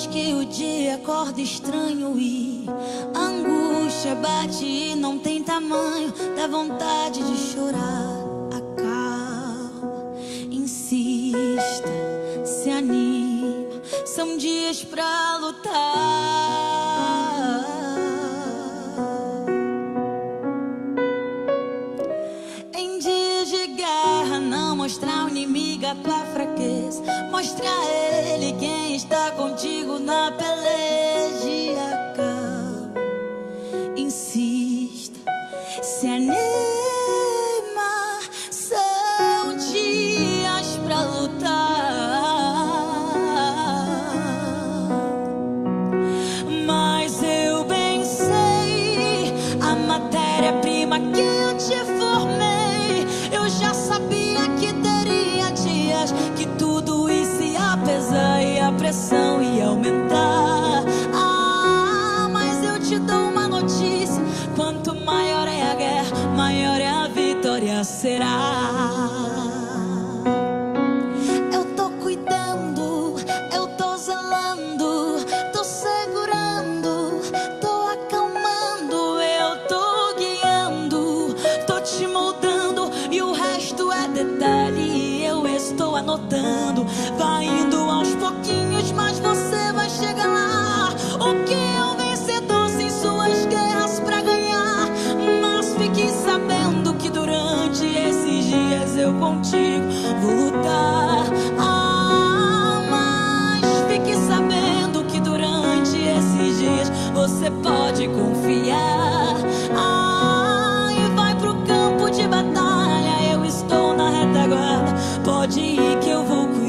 vez que o dia acorda estranho e a angústia bate e não tem tamanho, dá vontade de chorar. Acalma, insista, se anima, são dias pra lutar. Em dias de guerra, não mostrar ao inimigo a tua fraqueza, mostra a ele quem está contigo na peleja. Acalma, insista, se anima, são dias pra lutar. Mas eu bem sei a matéria-prima que eu te formei. Eu já sabia que teria dias que tudo isso ia pesar e a pressão ia aumentar. Ah, mas eu te dou uma notícia: quanto maior é a guerra, maior é a vitória será. Eu tô cuidando, eu tô zelando, tô segurando, tô acalmando, eu tô guiando, tô te moldando e o resto é detalhe. Eu estou anotando, vai indo aos pouquinhos, mas você vai chegar lá. O que é o vencedor sem suas guerras pra ganhar? Mas fique sabendo que durante esses dias eu contigo vou lutar. Ah, mas fique sabendo que durante esses dias você pode confiar. Ah, e vai pro campo de batalha, eu estou na retaguarda, pode ir que eu vou cuidar.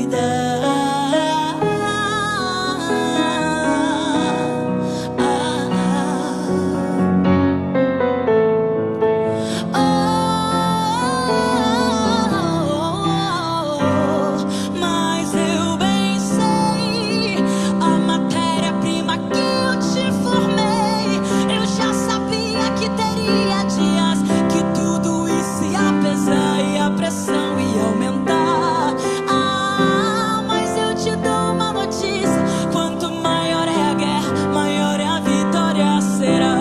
Mas eu bem sei a matéria-prima que eu te formei. Eu já sabia que teria dias que tudo isso ia pesar e a pressão ia aumentar. Ah, mas eu te dou uma notícia: quanto maior é a guerra, maior é a vitória será.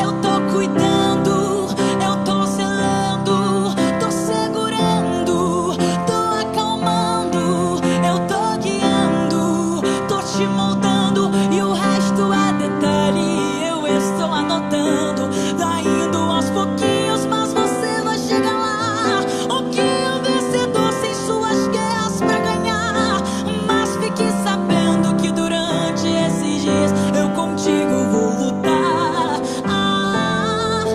Eu tô cuidando, eu tô zelando, tô segurando, tô acalmando, eu tô guiando, tô te moldando e o resto é detalhe. Eu estou anotando, tá indo aos pouquinhos, mas você vai chegar lá. O que é o vencedor sem suas guerras pra ganhar? Mas fique sabendo que durante esses dias eu contigo vou lutar. Ah,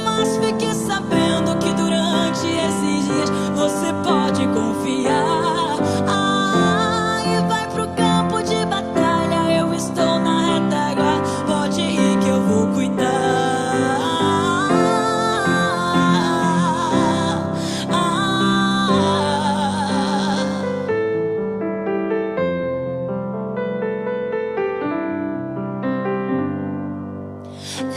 mas fique sabendo que durante esses dias você pode confiar. Ah, e vai pro campo de batalha, eu estou na retaguarda, pode ir que eu vou cuidar.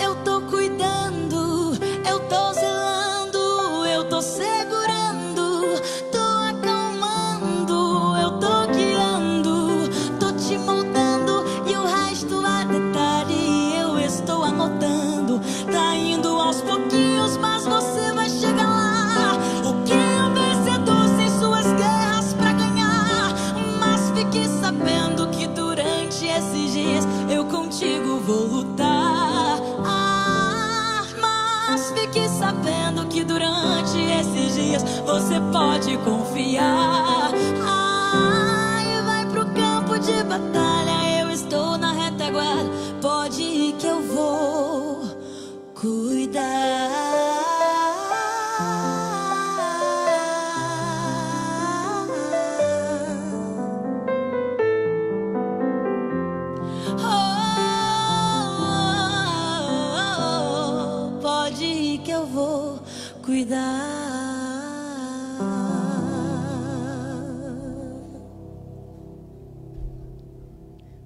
Eu tô cuidando, eu tô zelando, eu tô segurando, tô acalmando, eu tô guiando, tô te moldando e o resto é detalhe. Eu estou anotando, tá indo aos pouquinhos, mas você vai chegar lá. O que é o vencedor sem suas guerras pra ganhar? Mas fique sabendo que durante esses dias eu contigo vou lutar. Ah, mas fique sabendo que durante esses dias você pode confiar. Ah, e vai pro campo de batalha, eu estou na retaguarda, pode ir que eu vou cuidar. Pode ir que eu vou cuidar.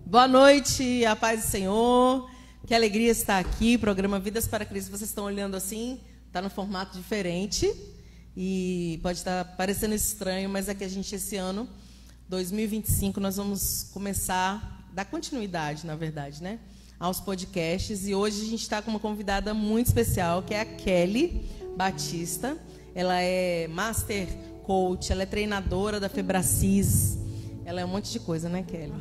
Boa noite, a paz do Senhor. Que alegria estar aqui. Programa Vidas para Cristo. Vocês estão olhando assim, está no formato diferente. E pode estar parecendo estranho, mas é que a gente esse ano 2025 nós vamos começar, dar continuidade, na verdade, né, aos podcasts. E hoje a gente está com uma convidada muito especial, que é a Kelly Batista. Ela é Master Coach, ela é treinadora da Febracis. Ela é um monte de coisa, né, Kelly?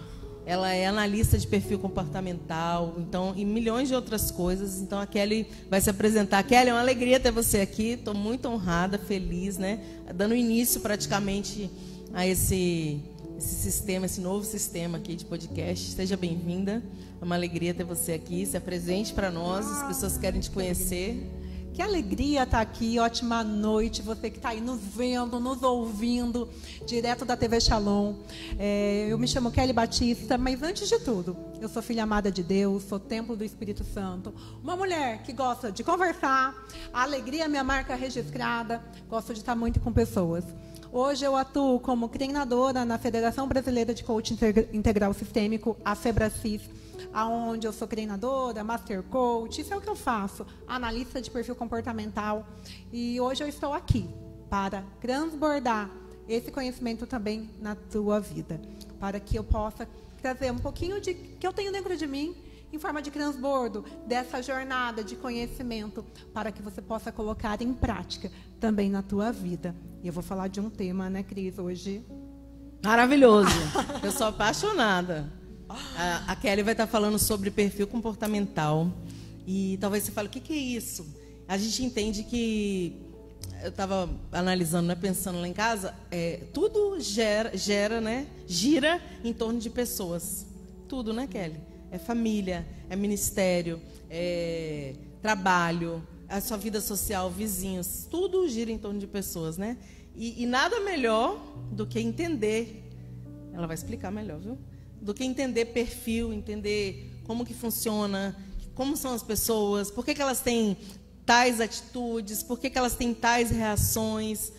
Ela é analista de perfil comportamental, então, e milhões de outras coisas. Então, a Kelly vai se apresentar. Kelly, é uma alegria ter você aqui. Estou muito honrada, feliz, né? Dando início, praticamente, a esse sistema, esse novo sistema aqui de podcast. Seja bem-vinda. É uma alegria ter você aqui. Se apresente para nós, as pessoas querem te conhecer. Que alegria estar aqui, ótima noite, você que está aí nos vendo, nos ouvindo, direto da TV Shalom. Eu me chamo Kelly Batista, mas antes de tudo, eu sou filha amada de Deus, sou templo do Espírito Santo, uma mulher que gosta de conversar, a alegria é minha marca registrada, gosto de estar muito com pessoas. Hoje eu atuo como treinadora na Federação Brasileira de Coaching Integral Sistêmico, a Febracis, onde eu sou treinadora, Master Coach, isso é o que eu faço, analista de perfil comportamental. E hoje eu estou aqui para transbordar esse conhecimento também na tua vida, para que eu possa trazer um pouquinho de que eu tenho dentro de mim, em forma de transbordo, dessa jornada de conhecimento, para que você possa colocar em prática também na tua vida. E eu vou falar de um tema, né, Cris, hoje. Maravilhoso. Eu sou apaixonada. A Kelly vai estar falando sobre perfil comportamental. E talvez você fale, o que é isso? A gente entende que... Eu estava analisando, né, pensando lá em casa, tudo gera, né, gira em torno de pessoas. Tudo, né, Kelly? É família, é ministério, é trabalho, a sua vida social, vizinhos. Tudo gira em torno de pessoas, né? E nada melhor do que entender. Ela vai explicar melhor, viu? Do que entender perfil, entender como que funciona, como são as pessoas, por que elas têm tais atitudes, por que elas têm tais reações,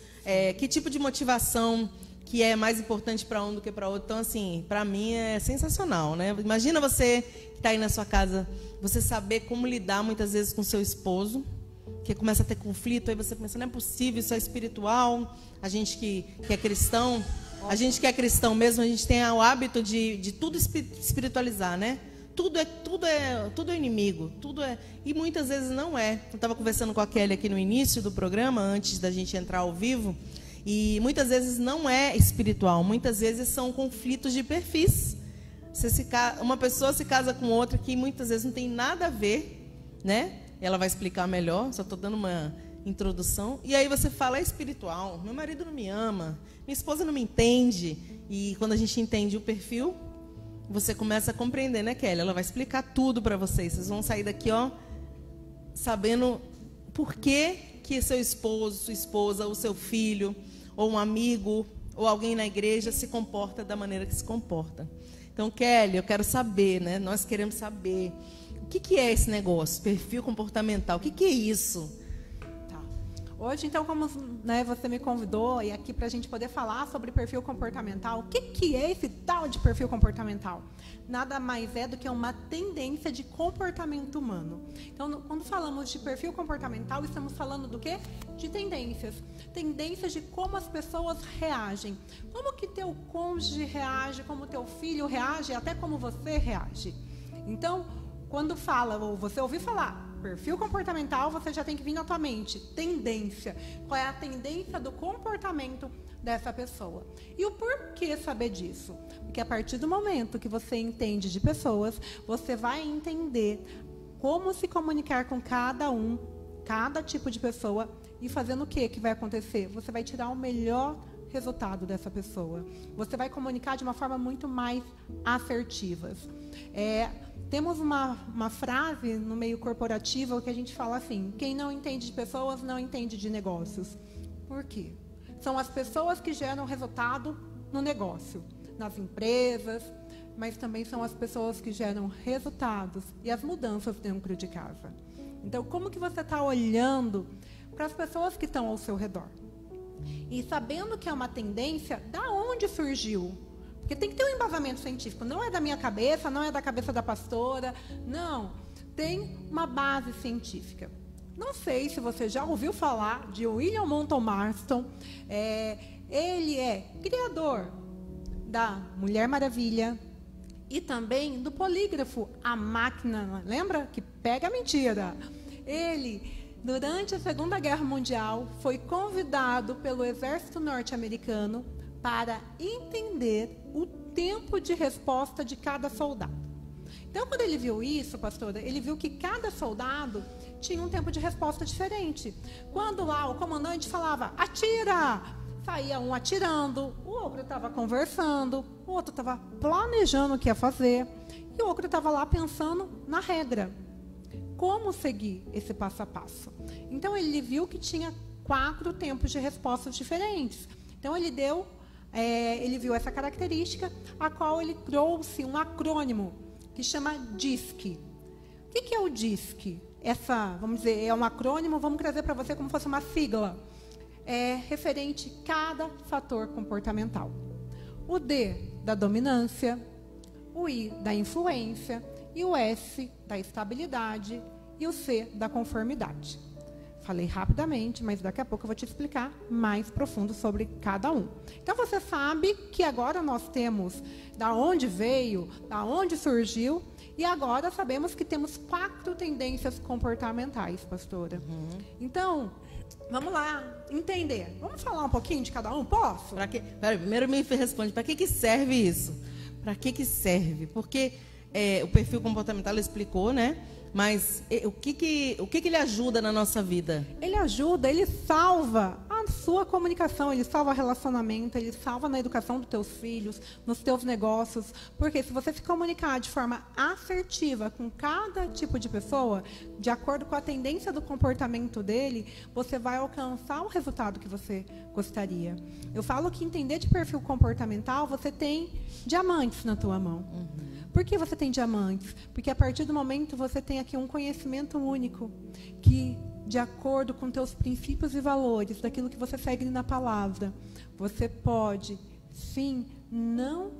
que tipo de motivação que é mais importante para um do que para outro. Então, assim, para mim é sensacional, né? Imagina você que está aí na sua casa, você saber como lidar muitas vezes com seu esposo, que começa a ter conflito, aí você pensa, não é possível, isso é espiritual. A gente que é cristão... A gente que é cristão mesmo, a gente tem o hábito de tudo espiritualizar, né? Tudo é inimigo, e muitas vezes não é. Eu estava conversando com a Kelly aqui no início do programa, antes da gente entrar ao vivo, e muitas vezes não é espiritual, muitas vezes são conflitos de perfis. Uma pessoa se casa com outra que muitas vezes não tem nada a ver, né? Ela vai explicar melhor, só estou dando uma introdução, e aí você fala, é espiritual, meu marido não me ama, minha esposa não me entende. E quando a gente entende o perfil, você começa a compreender, né, Kelly? Ela vai explicar tudo para vocês. Vocês vão sair daqui, ó, sabendo por que seu esposo, sua esposa, ou seu filho, ou um amigo, ou alguém na igreja se comporta da maneira que se comporta. Então, Kelly, eu quero saber, né? Nós queremos saber o que é esse negócio, perfil comportamental, o que é isso? Hoje, então, como, né, você me convidou e aqui para a gente poder falar sobre perfil comportamental, o que é esse tal de perfil comportamental? Nada mais é do que uma tendência de comportamento humano. Então, quando falamos de perfil comportamental, estamos falando do quê? De tendências. Tendências de como as pessoas reagem. Como que teu cônjuge reage, como teu filho reage, até como você reage. Então, quando fala, ou você ouviu falar, perfil comportamental, você já tem que vir na tua mente. Tendência. Qual é a tendência do comportamento dessa pessoa? E o porquê saber disso? Porque a partir do momento que você entende de pessoas, você vai entender como se comunicar com cada tipo de pessoa, e fazendo o que vai acontecer? Você vai tirar o melhor resultado dessa pessoa. Você vai comunicar de uma forma muito mais assertiva. Temos uma frase no meio corporativo que a gente fala assim: quem não entende de pessoas não entende de negócios. Por quê? São as pessoas que geram resultado no negócio, nas empresas, mas também são as pessoas que geram resultados e as mudanças dentro de casa. Então, como que você está olhando para as pessoas que estão ao seu redor? E sabendo que é uma tendência, da onde surgiu? Porque tem que ter um embasamento científico. Não é da minha cabeça, não é da cabeça da pastora. Não. Tem uma base científica. Não sei se você já ouviu falar de William Moulton Marston. Ele é criador da Mulher Maravilha e também do polígrafo, a máquina, lembra? Que pega a mentira. Ele, durante a Segunda Guerra Mundial, foi convidado pelo exército norte-americano para entender o tempo de resposta de cada soldado. Então, quando ele viu isso, pastora, ele viu que cada soldado tinha um tempo de resposta diferente. Quando lá o comandante falava, atira! Saía um atirando, o outro estava conversando, o outro estava planejando o que ia fazer, e o outro estava lá pensando na regra. Como seguir esse passo a passo? Então, ele viu que tinha 4 tempos de respostas diferentes. Então, ele viu essa característica, a qual ele trouxe um acrônimo, que chama DISC. O que é o DISC? Vamos dizer, é um acrônimo, vamos trazer para você como se fosse uma sigla. É referente a cada fator comportamental. O D da dominância, o I da influência, e o S da estabilidade, e o C da conformidade. Falei rapidamente, mas daqui a pouco eu vou te explicar mais profundo sobre cada um. Então, você sabe que agora nós temos da onde veio, da onde surgiu, e agora sabemos que temos 4 tendências comportamentais, pastora. Então, vamos lá, entender. Vamos falar um pouquinho de cada um, posso? Primeiro me responde, para que serve isso? Para que serve? Porque o perfil comportamental explicou, né? Mas o que ele ajuda na nossa vida? Ele ajuda, ele salva a sua comunicação, ele salva relacionamento, ele salva na educação dos teus filhos, nos teus negócios. Porque se você se comunicar de forma assertiva com cada tipo de pessoa, de acordo com a tendência do comportamento dele, você vai alcançar o resultado que você gostaria. Eu falo que entender de perfil comportamental, você tem diamantes na tua mão. Por que você tem diamantes? Porque a partir do momento você tem aqui um conhecimento único que, de acordo com teus princípios e valores, daquilo que você segue na palavra, você pode, sim, não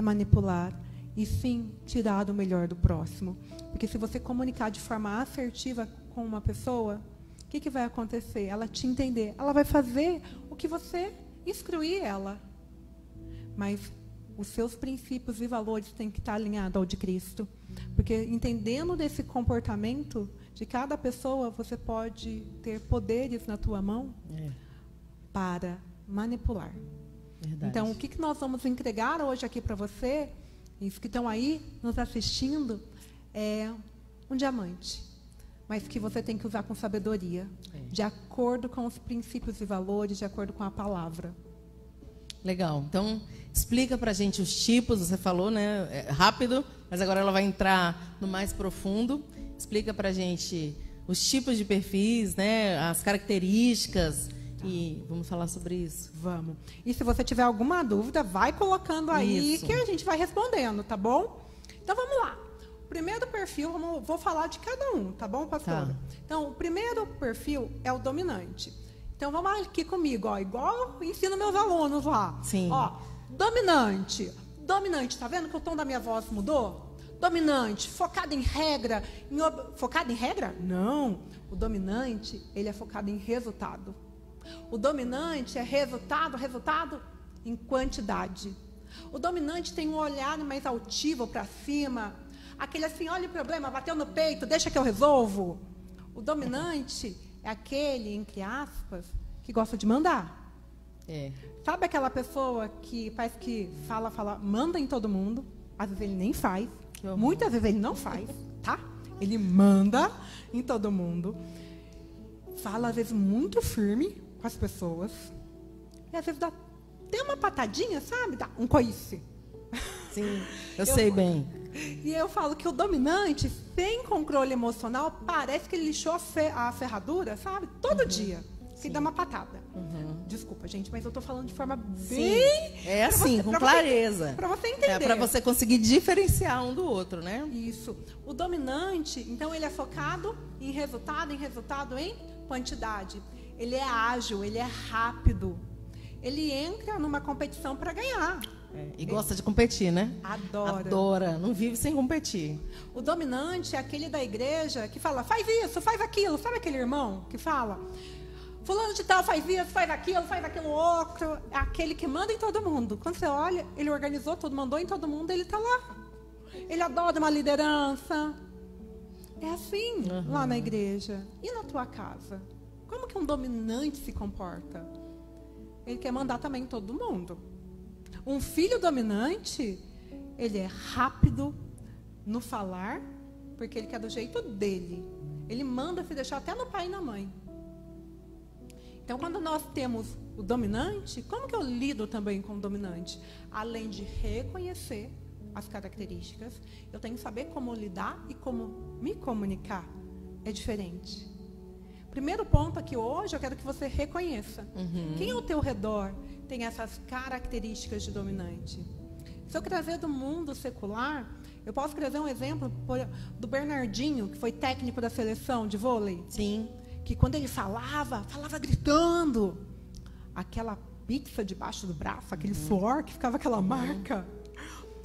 manipular, e sim tirar o melhor do próximo. Porque se você comunicar de forma assertiva com uma pessoa, o que vai acontecer? Ela te entender, ela vai fazer o que você instruir ela. Mas os seus princípios e valores têm que estar alinhados ao de Cristo. Porque entendendo desse comportamento de cada pessoa, você pode ter poderes na tua mão para manipular. Verdade. Então, o que nós vamos entregar hoje aqui para você, os que estão aí nos assistindo, é um diamante. Mas que você tem que usar com sabedoria, de acordo com os princípios e valores, de acordo com a palavra. Legal. Então, explica pra gente os tipos, você falou, né? Rápido, mas agora ela vai entrar no mais profundo. Explica pra gente os tipos de perfis, né? As características. E vamos falar sobre isso. Vamos. E se você tiver alguma dúvida, vai colocando aí que a gente vai respondendo, tá bom? Então, vamos lá. O primeiro perfil, vou falar de cada um, tá bom, pastora? Tá. Então, o primeiro perfil é o dominante. Então, vamos aqui comigo, ó, igual eu ensino meus alunos lá. Sim. Ó, dominante. Dominante, tá vendo que o tom da minha voz mudou? Dominante, focado em regra. Focado em regra? Não. O dominante, ele é focado em resultado. O dominante é resultado em quantidade. O dominante tem um olhar mais altivo para cima. Aquele assim, olha o problema, bateu no peito, deixa que eu resolvo. O dominante é aquele, entre aspas, que gosta de mandar. Sabe aquela pessoa que parece que fala, manda em todo mundo? Às vezes ele nem faz. Muitas vezes ele não faz, tá? Ele manda em todo mundo. Fala, às vezes, muito firme com as pessoas. E às vezes dá até uma patadinha, sabe? Dá um coice. Sim, eu sei bem. E eu falo que o dominante, sem controle emocional, parece que ele lixou a ferradura, sabe? Todo dia. Que dá uma patada. Desculpa, gente, mas eu tô falando de forma bem... É assim, com clareza. Para você entender. É para você conseguir diferenciar um do outro, né? Isso. O dominante, então, ele é focado em resultado, em quantidade. Ele é ágil, ele é rápido. Ele entra numa competição para ganhar. E gosta de competir, né? Adora. Não vive sem competir. O dominante é aquele da igreja que fala, faz isso, faz aquilo. Sabe aquele irmão que fala... fulano de tal faz isso, faz aquilo outro. É aquele que manda em todo mundo. Quando você olha, ele organizou tudo, mandou em todo mundo, ele está lá. Ele adora uma liderança. É assim lá na igreja. E na tua casa? Como que um dominante se comporta? Ele quer mandar também em todo mundo. Um filho dominante, ele é rápido no falar, porque ele quer do jeito dele. Ele manda se deixar até no pai e na mãe. Então, quando nós temos o dominante, como que eu lido também com o dominante? Além de reconhecer as características, eu tenho que saber como lidar e como me comunicar. É diferente. Primeiro ponto aqui hoje, eu quero que você reconheça. Quem ao teu redor tem essas características de dominante? Se eu trazer do mundo secular, eu posso trazer um exemplo do Bernardinho, que foi técnico da seleção de vôlei. Sim. Que quando ele falava gritando. Aquela pizza debaixo do braço, aquele suor que ficava aquela marca.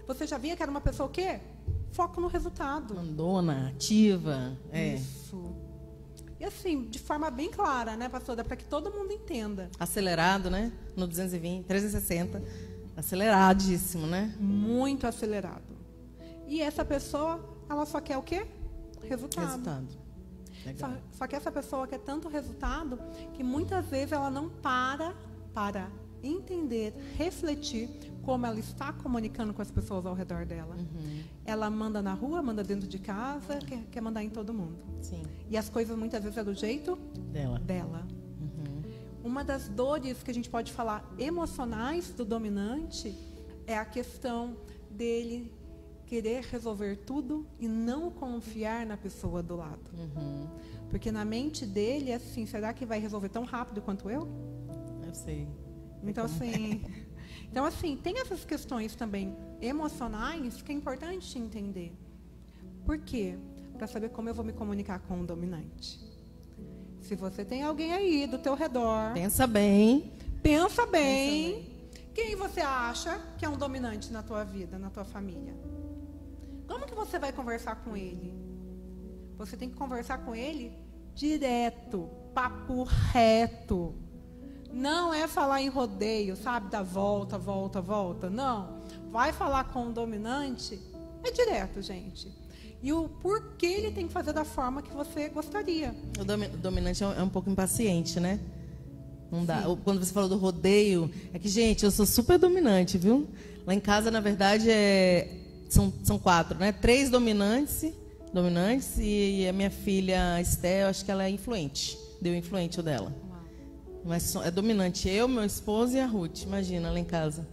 Você já via que era uma pessoa o quê? Foco no resultado. Mandona, ativa. Isso. E assim, de forma bem clara, né, pastora? Para que todo mundo entenda. Acelerado, né? No 220, 360. Aceleradíssimo, né? Muito acelerado. E essa pessoa, ela só quer o quê? Resultado. Só que essa pessoa quer tanto resultado que muitas vezes ela não para entender, refletir como ela está comunicando com as pessoas ao redor dela. Ela manda na rua, manda dentro de casa, quer mandar em todo mundo. Sim. E as coisas muitas vezes é do jeito dela. Uma das dores que a gente pode falar emocionais do dominante é a questão dele querer resolver tudo e não confiar na pessoa do lado. Porque na mente dele é assim, será que vai resolver tão rápido quanto eu? Eu sei. Então assim, tem essas questões também emocionais que é importante entender. Por quê? Para saber como eu vou me comunicar com o dominante. Se você tem alguém aí do teu redor, Pensa bem. Quem você acha que é um dominante na tua vida, na tua família? Como que você vai conversar com ele? Você tem que conversar com ele direto, papo reto. Não é falar em rodeio, sabe? Da volta. Não. Vai falar com o dominante, é direto, gente. E o porquê ele tem que fazer da forma que você gostaria. O dominante é um pouco impaciente, né? Não dá. Quando você falou do rodeio, é que, gente, eu sou super dominante, viu? Lá em casa, na verdade, são 4, né? 3 dominantes e a minha filha Esté, eu acho que ela é influente. Deu influente o dela. Uau. Mas é dominante. Eu, meu esposo e a Ruth. Imagina, lá em casa.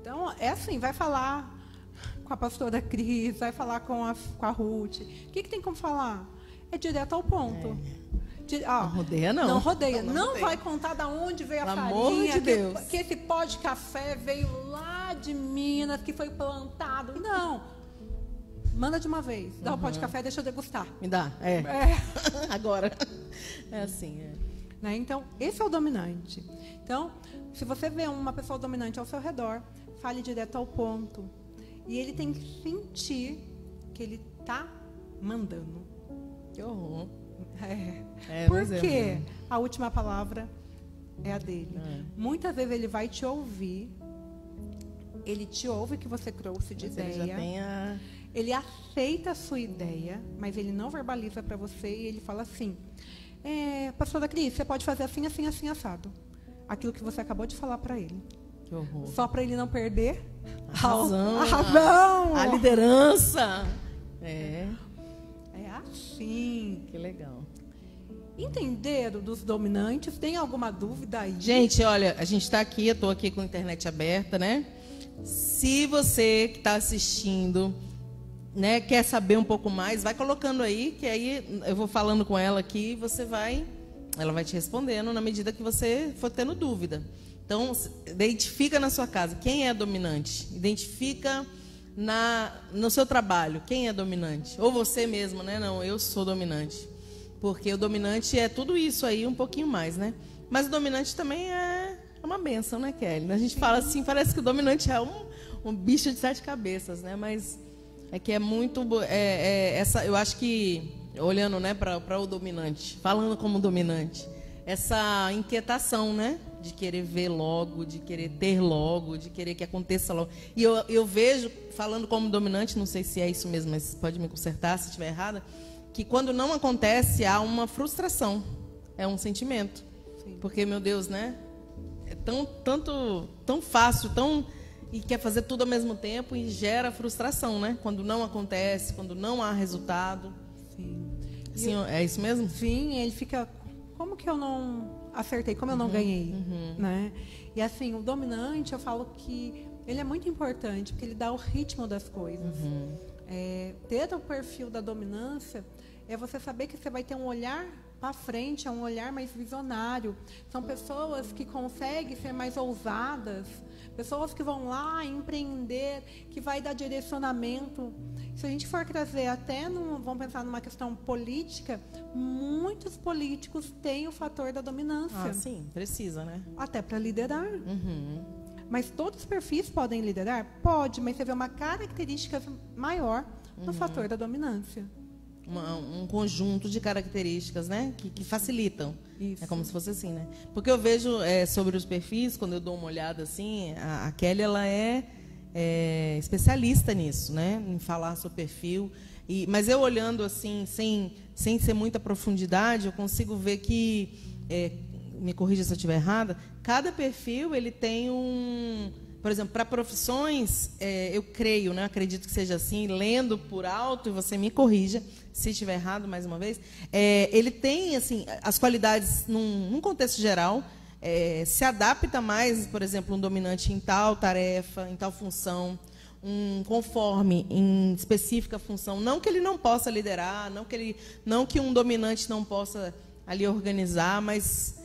Então, é assim, vai falar com a pastora Cris, vai falar com a Ruth. O que tem como falar? É direto ao ponto. Não rodeia, não. Não rodeia. Não vai contar de onde veio a farinha. De Deus. Que esse pó de café veio lá de Minas, que foi plantado. Não. Manda de uma vez. Dá o pó de café e deixa eu degustar. Me dá. Agora. É assim, Né? Então, esse é o dominante. Então, se você vê uma pessoa dominante ao seu redor, fale direto ao ponto. E ele tem que sentir que ele está mandando. Que horror. Porque a última palavra é a dele. Muitas vezes ele vai te ouvir. Ele te ouve que você trouxe de ideia. Ele aceita a sua ideia, mas ele não verbaliza para você e ele fala assim: pastora Cris, você pode fazer assim, assim, assim, assado. Aquilo que você acabou de falar para ele. Que horror. Só para ele não perder a razão. A liderança. É assim. Que legal. Entenderam dos dominantes? Tem alguma dúvida aí? Gente, olha, a gente está aqui, eu estou aqui com a internet aberta, né? Se você que está assistindo, né, quer saber um pouco mais, vai colocando aí, que aí eu vou falando com ela aqui, ela vai te respondendo na medida que você for tendo dúvida. Então, identifica na sua casa quem é dominante, identifica no seu trabalho quem é dominante, ou você mesmo, né? Não, eu sou dominante, porque o dominante é tudo isso aí, um pouquinho mais, né? Mas o dominante também é uma bênção, né, Kelly? A gente fala assim, parece que o dominante é um bicho de 7 cabeças, né? Mas é que é muito, eu acho que olhando, né, para o dominante, falando como dominante, essa inquietação, né? De querer ver logo, de querer ter logo, de querer que aconteça logo. E eu vejo, falando como dominante, não sei se é isso mesmo, mas pode me consertar se estiver errada, que quando não acontece, há uma frustração. É um sentimento. Sim. Porque, meu Deus, né? É tão fácil, e quer fazer tudo ao mesmo tempo e gera frustração, né? Quando não acontece, quando não há resultado. Sim. Sim, é isso mesmo? Sim, ele fica... Como que eu não acertei? Como eu não ganhei? Né? E assim, o dominante, eu falo que ele é muito importante, porque ele dá o ritmo das coisas. Ter o perfil da dominância é você saber que você vai ter um olhar para frente, é um olhar mais visionário. São pessoas que conseguem ser mais ousadas, pessoas que vão lá empreender, que vai dar direcionamento. Se a gente for trazer vamos pensar numa questão política, muitos políticos têm o fator da dominância. Ah, sim, precisa, né? Até para liderar. Mas todos os perfis podem liderar? Pode, mas você vê uma característica maior no fator da dominância. Um conjunto de características, né? Que facilitam. Isso. É como se fosse assim, né? Porque eu vejo sobre os perfis, quando eu dou uma olhada assim, a Kelly, ela é especialista nisso, né? Em falar sobre perfil. Mas eu olhando assim, sem ser muita profundidade, eu consigo ver que, me corrija se eu estiver errada, cada perfil ele tem por exemplo, para profissões, eu creio, né? Acredito que seja assim, lendo por alto, e você me corrija se estiver errado mais uma vez. Ele tem assim as qualidades num contexto geral. Se adapta mais, por exemplo, um dominante em tal tarefa, em tal função, um conforme em específica função. Não que ele não possa liderar, não que um dominante não possa ali organizar, mas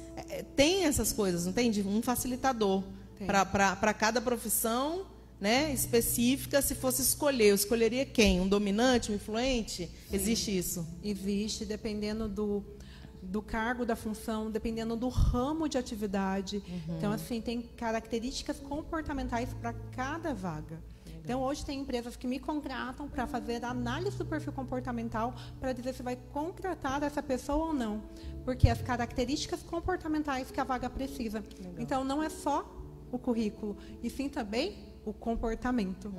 tem essas coisas, não tem? Um facilitador para cada profissão, né, específica. Se fosse escolher, eu escolheria quem? Um dominante, um influente? Sim. Existe isso? Existe, dependendo do cargo, da função, dependendo do ramo de atividade. Então, assim, tem características comportamentais para cada vaga. Legal. Então, hoje tem empresas que me contratam para fazer a análise do perfil comportamental para dizer se vai contratar essa pessoa ou não. Porque as características comportamentais que a vaga precisa. Legal. Então, não é só o currículo, e sim também o comportamento.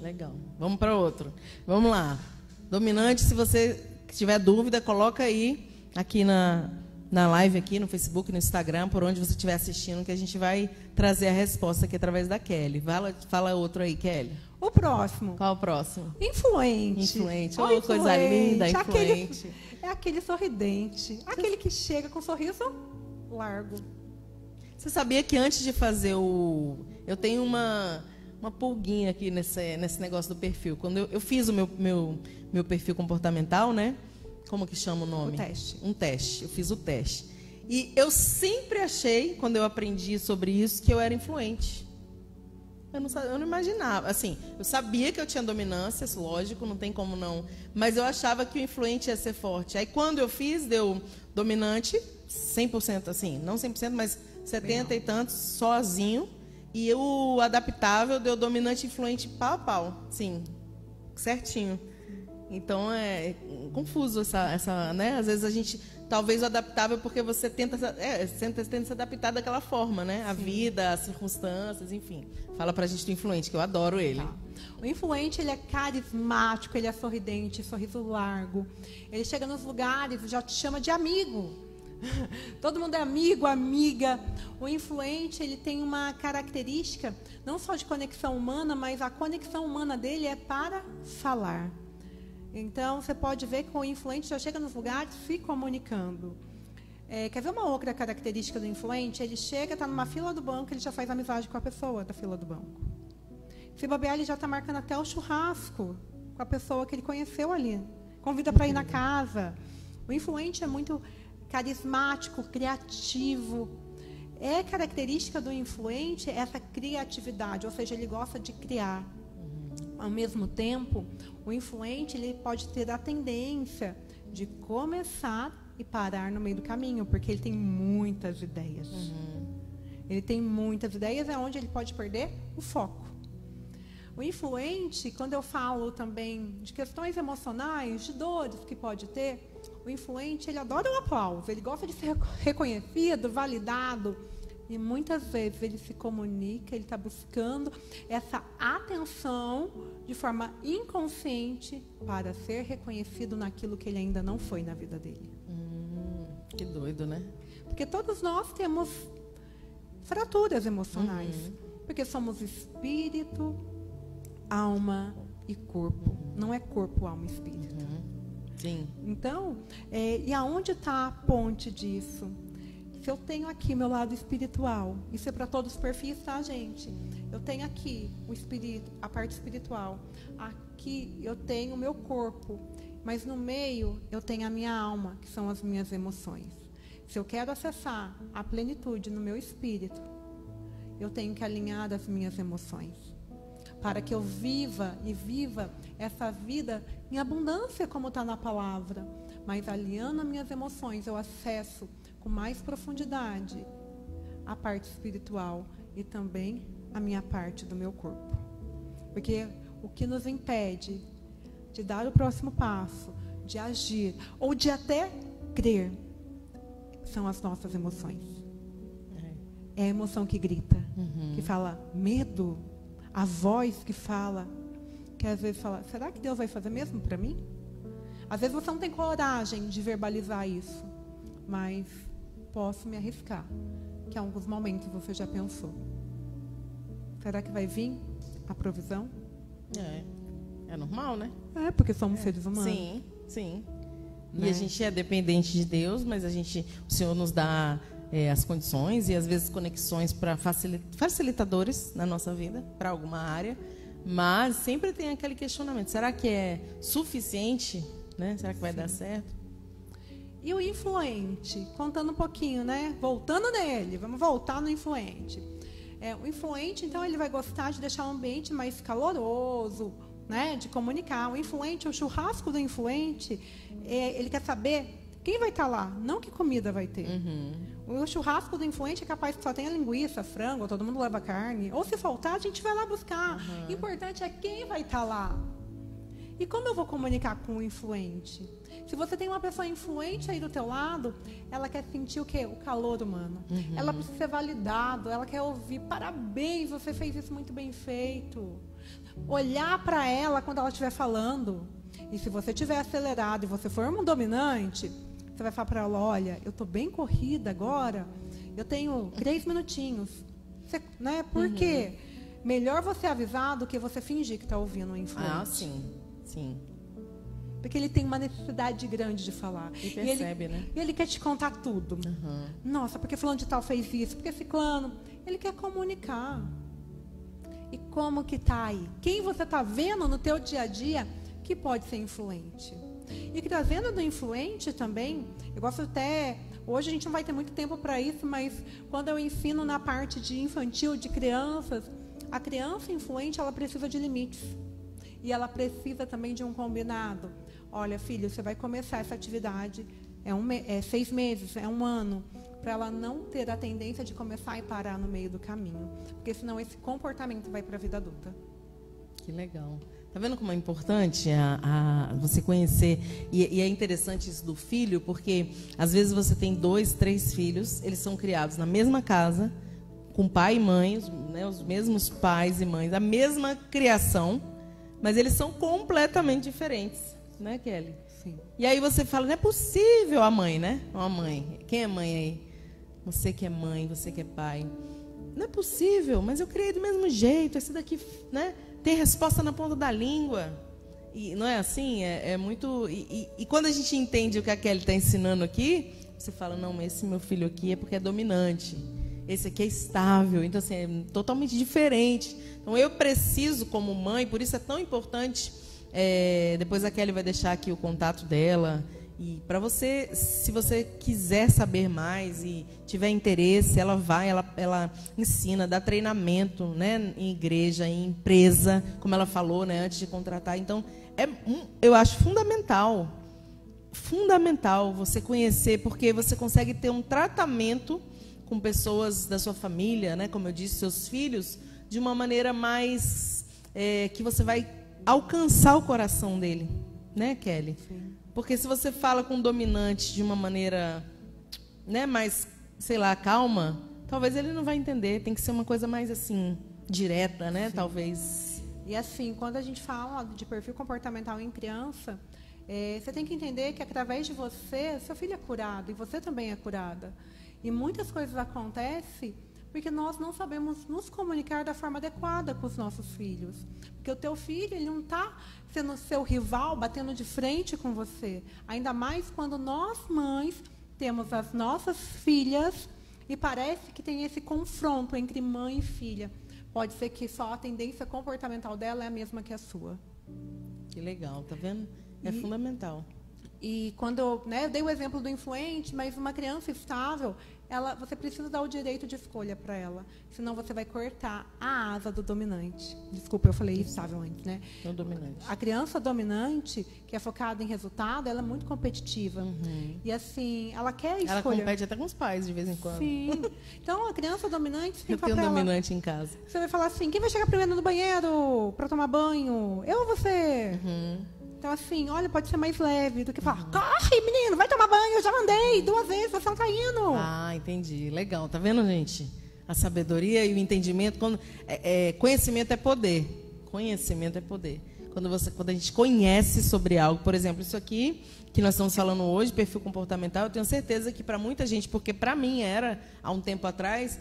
Legal. Vamos para outro. Vamos lá. Dominante, se você tiver dúvida, coloca aí aqui na live, aqui no Facebook, no Instagram, por onde você estiver assistindo, que a gente vai trazer a resposta aqui através da Kelly. Fala outro aí, Kelly. O próximo. Qual o próximo? Influente. Influente. Oh, coisa linda, influente. Aquele sorridente. Aquele que chega com um sorriso largo. Você sabia que antes de fazer eu tenho uma pulguinha aqui nesse negócio do perfil. Quando eu fiz o meu perfil comportamental, né? Como que chama o nome? O teste. Um teste. Eu fiz o teste. E eu sempre achei, quando eu aprendi sobre isso, que eu era influente. Eu não imaginava. Assim, eu sabia que eu tinha dominância, lógico, não tem como não. Mas eu achava que o influente ia ser forte. Aí, quando eu fiz, deu dominante, 100%, assim. Não 100%, mas 70 e tantos, sozinho. E o adaptável deu dominante e influente pau a pau. Sim, certinho. Então, é confuso essa, né? Às vezes a gente, talvez o adaptável, porque você tenta se adaptar daquela forma, né? A vida, as circunstâncias, enfim. Fala pra gente do influente, que eu adoro ele. Tá. O influente, ele é carismático, ele é sorridente, sorriso largo. Ele chega nos lugares, já te chama de amigo. Todo mundo é amigo, amiga. O influente, ele tem uma característica, não só de conexão humana, mas a conexão humana dele é para falar. Então, você pode ver que o influente já chega nos lugares se comunicando. Quer ver uma outra característica do influente? Ele chega, está numa fila do banco, ele já faz amizade com a pessoa da fila do banco. Se bobear, ele já está marcando até o churrasco com a pessoa que ele conheceu ali. Convida para ir na casa. O influente é muito carismático, criativo. É característica do influente essa criatividade, ou seja, ele gosta de criar. Ao mesmo tempo, o influente ele pode ter a tendência de começar e parar no meio do caminho, porque ele tem muitas ideias. Ele tem muitas ideias, é onde ele pode perder o foco. O influente, quando eu falo também de questões emocionais, de dores que pode ter, o influente, ele adora o aplauso, ele gosta de ser reconhecido, validado. E muitas vezes ele se comunica, ele está buscando essa atenção de forma inconsciente para ser reconhecido naquilo que ele ainda não foi na vida dele. Que doido, né? Porque todos nós temos fraturas emocionais. Porque somos espírito, alma e corpo. Não é corpo, alma e espírito. Sim. Então, e aonde está a ponte disso? Se eu tenho aqui meu lado espiritual, isso é para todos os perfis, tá, gente? Eu tenho aqui o espírito, a parte espiritual. Aqui eu tenho o meu corpo, mas no meio eu tenho a minha alma, que são as minhas emoções. Se eu quero acessar a plenitude no meu espírito, eu tenho que alinhar as minhas emoções, para que eu viva essa vida em abundância, como está na palavra. Mas alinhando as minhas emoções, eu acesso com mais profundidade a parte espiritual e também a minha parte do meu corpo. Porque o que nos impede de dar o próximo passo, de agir ou de até crer, são as nossas emoções. É a emoção que grita, que fala medo, a voz que fala, que às vezes fala, será que Deus vai fazer mesmo para mim? Às vezes você não tem coragem de verbalizar isso, mas posso me arriscar, que em alguns momentos você já pensou. Será que vai vir a provisão? É normal, né? É, porque somos seres humanos. Sim, sim. Né? E a gente é dependente de Deus, mas o Senhor nos dá as condições e às vezes conexões para facilitadores na nossa vida, para alguma área, mas sempre tem aquele questionamento, será que é suficiente? Né? Será que vai dar certo? E o influente, contando um pouquinho, né? Voltando nele, vamos voltar no influente. O influente, então, ele vai gostar de deixar o ambiente mais caloroso, né? De comunicar. O influente, o churrasco do influente, ele quer saber quem vai estar lá, não que comida vai ter. O churrasco do influente é capaz que só tenha linguiça, frango, todo mundo leva carne. Ou se faltar, a gente vai lá buscar. O importante é quem vai estar lá. E como eu vou comunicar com o influente? Se você tem uma pessoa influente aí do teu lado, ela quer sentir o quê? O calor humano. Ela precisa ser validada, ela quer ouvir, parabéns, você fez isso muito bem feito. Olhar para ela quando ela estiver falando. E se você estiver acelerado e você for um dominante, você vai falar para ela, olha, eu estou bem corrida agora, eu tenho 3 minutinhos. Você, né? Por quê? Melhor você avisar do que você fingir que está ouvindo o influente. Ah, sim. Sim. Porque ele tem uma necessidade grande de falar. E percebe, né? E ele quer te contar tudo. Nossa, porque fulano de tal fez isso, porque ciclano. Ele quer comunicar. E como que tá aí? Quem você tá vendo no teu dia a dia que pode ser influente? E trazendo do influente também, eu gosto até... Hoje a gente não vai ter muito tempo para isso, mas quando eu ensino na parte de infantil, de crianças, a criança influente, ela precisa de limites. E ela precisa também de um combinado. Olha, filho, você vai começar essa atividade, é 6 meses, é 1 ano, para ela não ter a tendência de começar e parar no meio do caminho. Porque senão esse comportamento vai para a vida adulta. Que legal. Tá vendo como é importante você conhecer? E é interessante isso do filho, porque às vezes você tem 2, 3 filhos, eles são criados na mesma casa, com pai e mãe, os mesmos pais e mães, a mesma criação, mas eles são completamente diferentes, né, Kelly? Sim. E aí você fala, não é possível a mãe, né? Uma mãe. Quem é mãe aí? Você que é mãe, você que é pai. Não é possível, mas eu criei do mesmo jeito. Esse daqui, né? Tem resposta na ponta da língua. E não é assim? É muito... E quando a gente entende o que a Kelly está ensinando aqui, você fala, não, esse meu filho aqui é porque é dominante. Esse aqui é estável. Então, assim, é totalmente diferente. Então, eu preciso, como mãe, por isso é tão importante... depois a Kelly vai deixar aqui o contato dela. E para você, se você quiser saber mais e tiver interesse, ela ensina, dá treinamento, né, em igreja, em empresa, como ela falou, né, antes de contratar. Então, eu acho fundamental você conhecer, porque você consegue ter um tratamento com pessoas da sua família, né, como eu disse, seus filhos, de uma maneira mais que você vai alcançar o coração dele, né, Kelly? Sim. Porque se você fala com o dominante de uma maneira, né, mais, sei lá, calma, talvez ele não vai entender. Tem que ser uma coisa mais assim, direta, né? Sim. Talvez. E assim, quando a gente fala de perfil comportamental em criança, você tem que entender que através de você, seu filho é curado e você também é curada. E muitas coisas acontecem porque nós não sabemos nos comunicar da forma adequada com os nossos filhos. Porque o teu filho, ele não está sendo seu rival, batendo de frente com você. Ainda mais quando nós, mães, temos as nossas filhas e parece que tem esse confronto entre mãe e filha. Pode ser que só a tendência comportamental dela é a mesma que a sua. Que legal, tá vendo? É fundamental. E quando eu dei o exemplo do influente, mas uma criança estável, você precisa dar o direito de escolha para ela. Senão você vai cortar a asa do dominante. Desculpa, eu falei estável antes, né? Não dominante. A criança dominante, que é focada em resultado, ela é muito competitiva. Uhum. E assim, ela quer escolher. Ela compete até com os pais, de vez em quando. Sim. Então, a criança dominante... Você tem eu tenho um dominante em casa. Você vai falar assim, quem vai chegar primeiro no banheiro para tomar banho? Eu ou você? Uhum. Então, assim, olha, pode ser mais leve do que falar, corre, menino, vai tomar banho, eu já mandei 2 vezes, você não tá indo. Ah, entendi. Legal. Tá vendo, gente? A sabedoria e o entendimento. Conhecimento é poder. Conhecimento é poder. Quando a gente conhece sobre algo, por exemplo, isso aqui que nós estamos falando hoje, perfil comportamental, eu tenho certeza que para muita gente, porque para mim era, há um tempo atrás,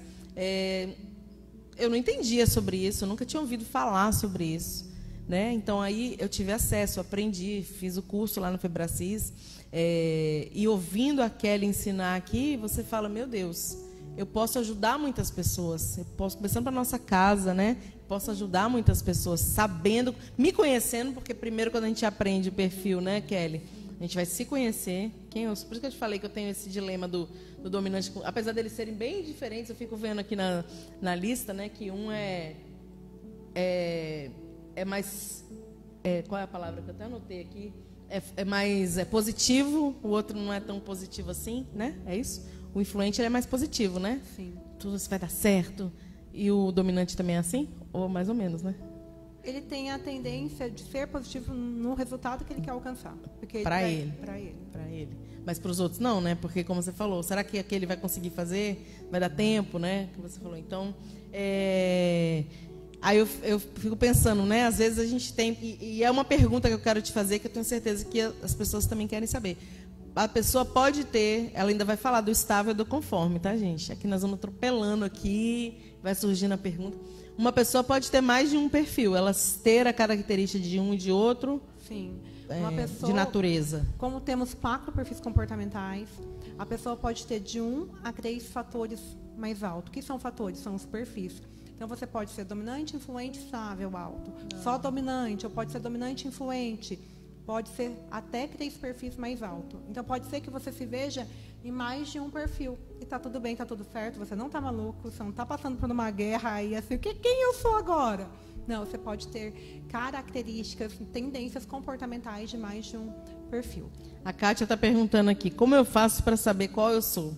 eu não entendia sobre isso, eu nunca tinha ouvido falar sobre isso. Né? Então, aí eu tive acesso, aprendi, fiz o curso lá no Febracis, e ouvindo a Kelly ensinar aqui, você fala, meu Deus, eu posso ajudar muitas pessoas, eu posso, começando para nossa casa, né? Posso ajudar muitas pessoas, sabendo, me conhecendo, porque primeiro quando a gente aprende o perfil, né, Kelly? A gente vai se conhecer. Por isso que eu te falei que eu tenho esse dilema do dominante, apesar deles serem bem diferentes, eu fico vendo aqui na lista, né, que um é mais... qual é a palavra que eu até anotei aqui? É mais positivo, o outro não é tão positivo assim, né? É isso? O influente ele é mais positivo, né? Sim. Tudo vai dar certo. E o dominante também é assim? Ou mais ou menos, né? Ele tem a tendência de ser positivo no resultado que ele quer alcançar. Para ele. Para ele. Para ele. Mas para os outros não, né? Porque, como você falou, será que aquele vai conseguir fazer? Vai dar tempo, né? Que você falou. Então, aí eu fico pensando, né? Às vezes a gente tem... E é uma pergunta que eu quero te fazer, que eu tenho certeza que as pessoas também querem saber. A pessoa pode ter... Ela ainda vai falar do estável e do conforme, tá, gente? Aqui nós vamos atropelando aqui, vai surgindo a pergunta. Uma pessoa pode ter mais de um perfil. Ela ter a característica de um e de outro. Sim. Uma pessoa, de natureza. Como temos 4 perfis comportamentais, a pessoa pode ter de 1 a 3 fatores mais altos. O que são fatores? São os perfis. Então, você pode ser dominante, influente, estável, alto. Só dominante, ou pode ser dominante, influente. Pode ser até 3 perfis mais altos. Então, pode ser que você se veja em mais de um perfil. E está tudo bem, está tudo certo, você não está maluco, você não está passando por uma guerra e assim, quem eu sou agora? Não, você pode ter características, tendências comportamentais de mais de um perfil. A Kátia está perguntando aqui, como eu faço para saber qual eu sou?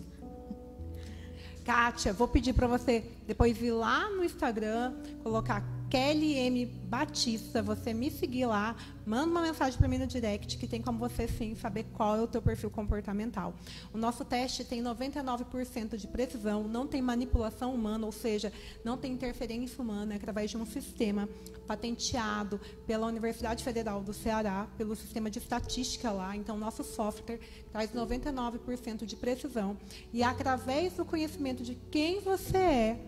Kátia, vou pedir para você depois ir lá no Instagram, colocar Kelly M. Batista, você me seguir lá, manda uma mensagem para mim no direct, que tem como você sim saber qual é o teu perfil comportamental. O nosso teste tem 99% de precisão, não tem manipulação humana, ou seja, não tem interferência humana, é através de um sistema patenteado pela Universidade Federal do Ceará, pelo sistema de estatística lá. Então, nosso software traz 99% de precisão. E através do conhecimento de quem você é,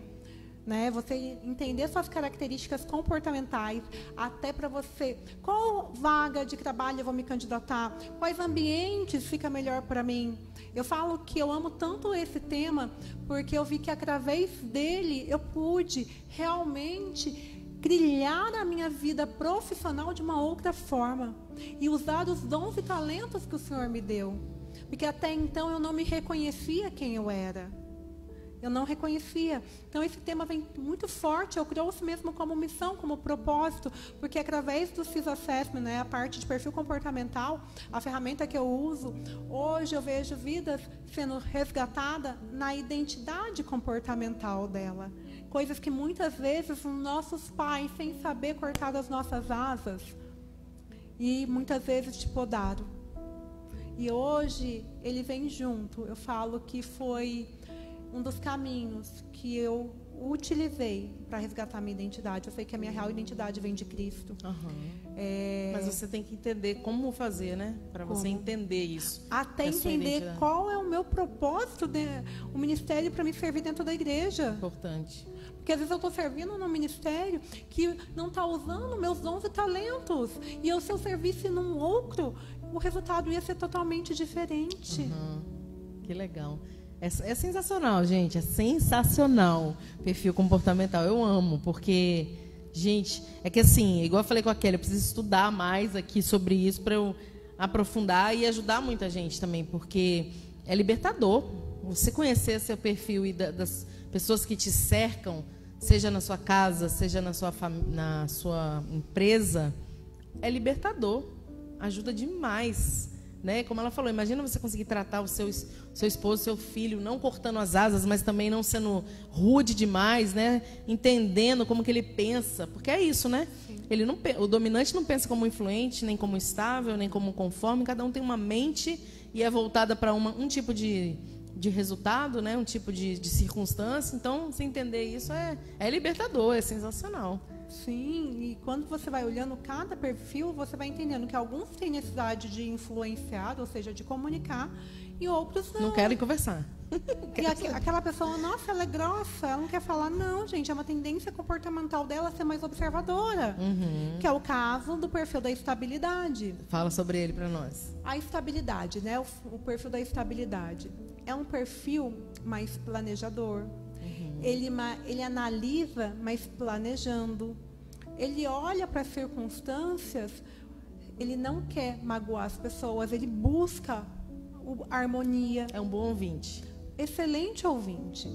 né, você entender suas características comportamentais, até para você, qual vaga de trabalho eu vou me candidatar, quais ambientes fica melhor para mim. Eu falo que eu amo tanto esse tema, porque eu vi que através dele eu pude realmente trilhar a minha vida profissional de uma outra forma e usar os dons e talentos que o Senhor me deu, porque até então eu não me reconhecia quem eu era. Eu não reconhecia. Então, esse tema vem muito forte. Eu trouxe mesmo como missão, como propósito, porque através do CIS Assessment, né, a parte de perfil comportamental, a ferramenta que eu uso, hoje eu vejo vidas sendo resgatadas na identidade comportamental dela. coisas que muitas vezes os nossos pais, sem saber cortar as nossas asas, e muitas vezes te podaram. E hoje ele vem junto. Eu falo que foi um dos caminhos que eu utilizei para resgatar minha identidade. Eu sei que a minha real identidade vem de Cristo. Mas você tem que entender como fazer, né? Para você entender isso. Até entender qual é o meu propósito, o ministério para me servir dentro da igreja. Importante. Porque às vezes eu estou servindo num ministério que não está usando meus dons e talentos. E se eu servisse num outro, o resultado ia ser totalmente diferente. Que legal. É sensacional, gente. É sensacional. Perfil comportamental. Eu amo, porque, gente, é que assim, igual eu falei com a Kelly, eu preciso estudar mais aqui sobre isso para eu aprofundar e ajudar muita gente também, porque é libertador. Você conhecer seu perfil e das pessoas que te cercam, seja na sua casa, seja na sua empresa, é libertador. Ajuda demais, né? Como ela falou, imagina você conseguir tratar o seu esposo, seu filho, não cortando as asas, mas também não sendo rude demais, né? Entendendo como que ele pensa, porque é isso, né? Ele não, o dominante não pensa como influente, nem como estável, nem como conforme. Cada um tem uma mente e é voltada para um tipo de resultado, né? Um tipo de circunstância. Então, se entender isso é libertador, é sensacional. Sim, e quando você vai olhando cada perfil, você vai entendendo que alguns têm necessidade de influenciar, ou seja, de comunicar, e outros não. Não querem conversar. E aquela pessoa, nossa, ela é grossa, ela não quer falar. Não, gente, é uma tendência comportamental dela ser mais observadora. Que é o caso do perfil da estabilidade. Fala sobre ele para nós. A estabilidade, né? O perfil da estabilidade. É um perfil mais planejador. Ele analisa, mas planejando. Ele olha para as circunstâncias, ele não quer magoar as pessoas, ele busca a harmonia. É um bom ouvinte. Excelente ouvinte.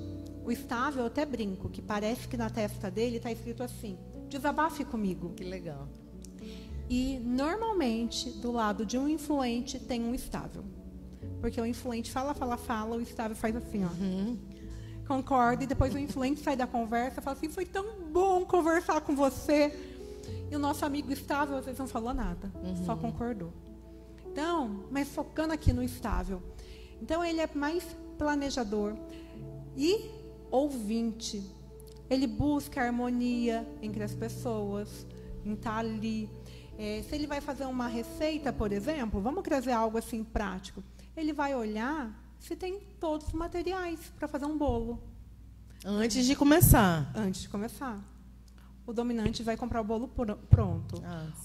O estável, eu até brinco, que parece que na testa dele está escrito assim: desabafe comigo. Que legal. E, normalmente, do lado de um influente, tem um estável. Porque o influente fala, o estável faz assim, ó. Concorda, e depois o influente sai da conversa e fala assim: foi tão bom conversar com você. E o nosso amigo estável, às vezes, não falou nada, só concordou. Então, mas focando aqui no estável. Então, ele é mais planejador e ouvinte. Ele busca harmonia entre as pessoas, em estar ali. Se ele vai fazer uma receita, por exemplo, vamos trazer algo assim prático. Ele vai olhar se tem todos os materiais para fazer um bolo. Antes de começar. Antes de começar. O dominante vai comprar o bolo pronto.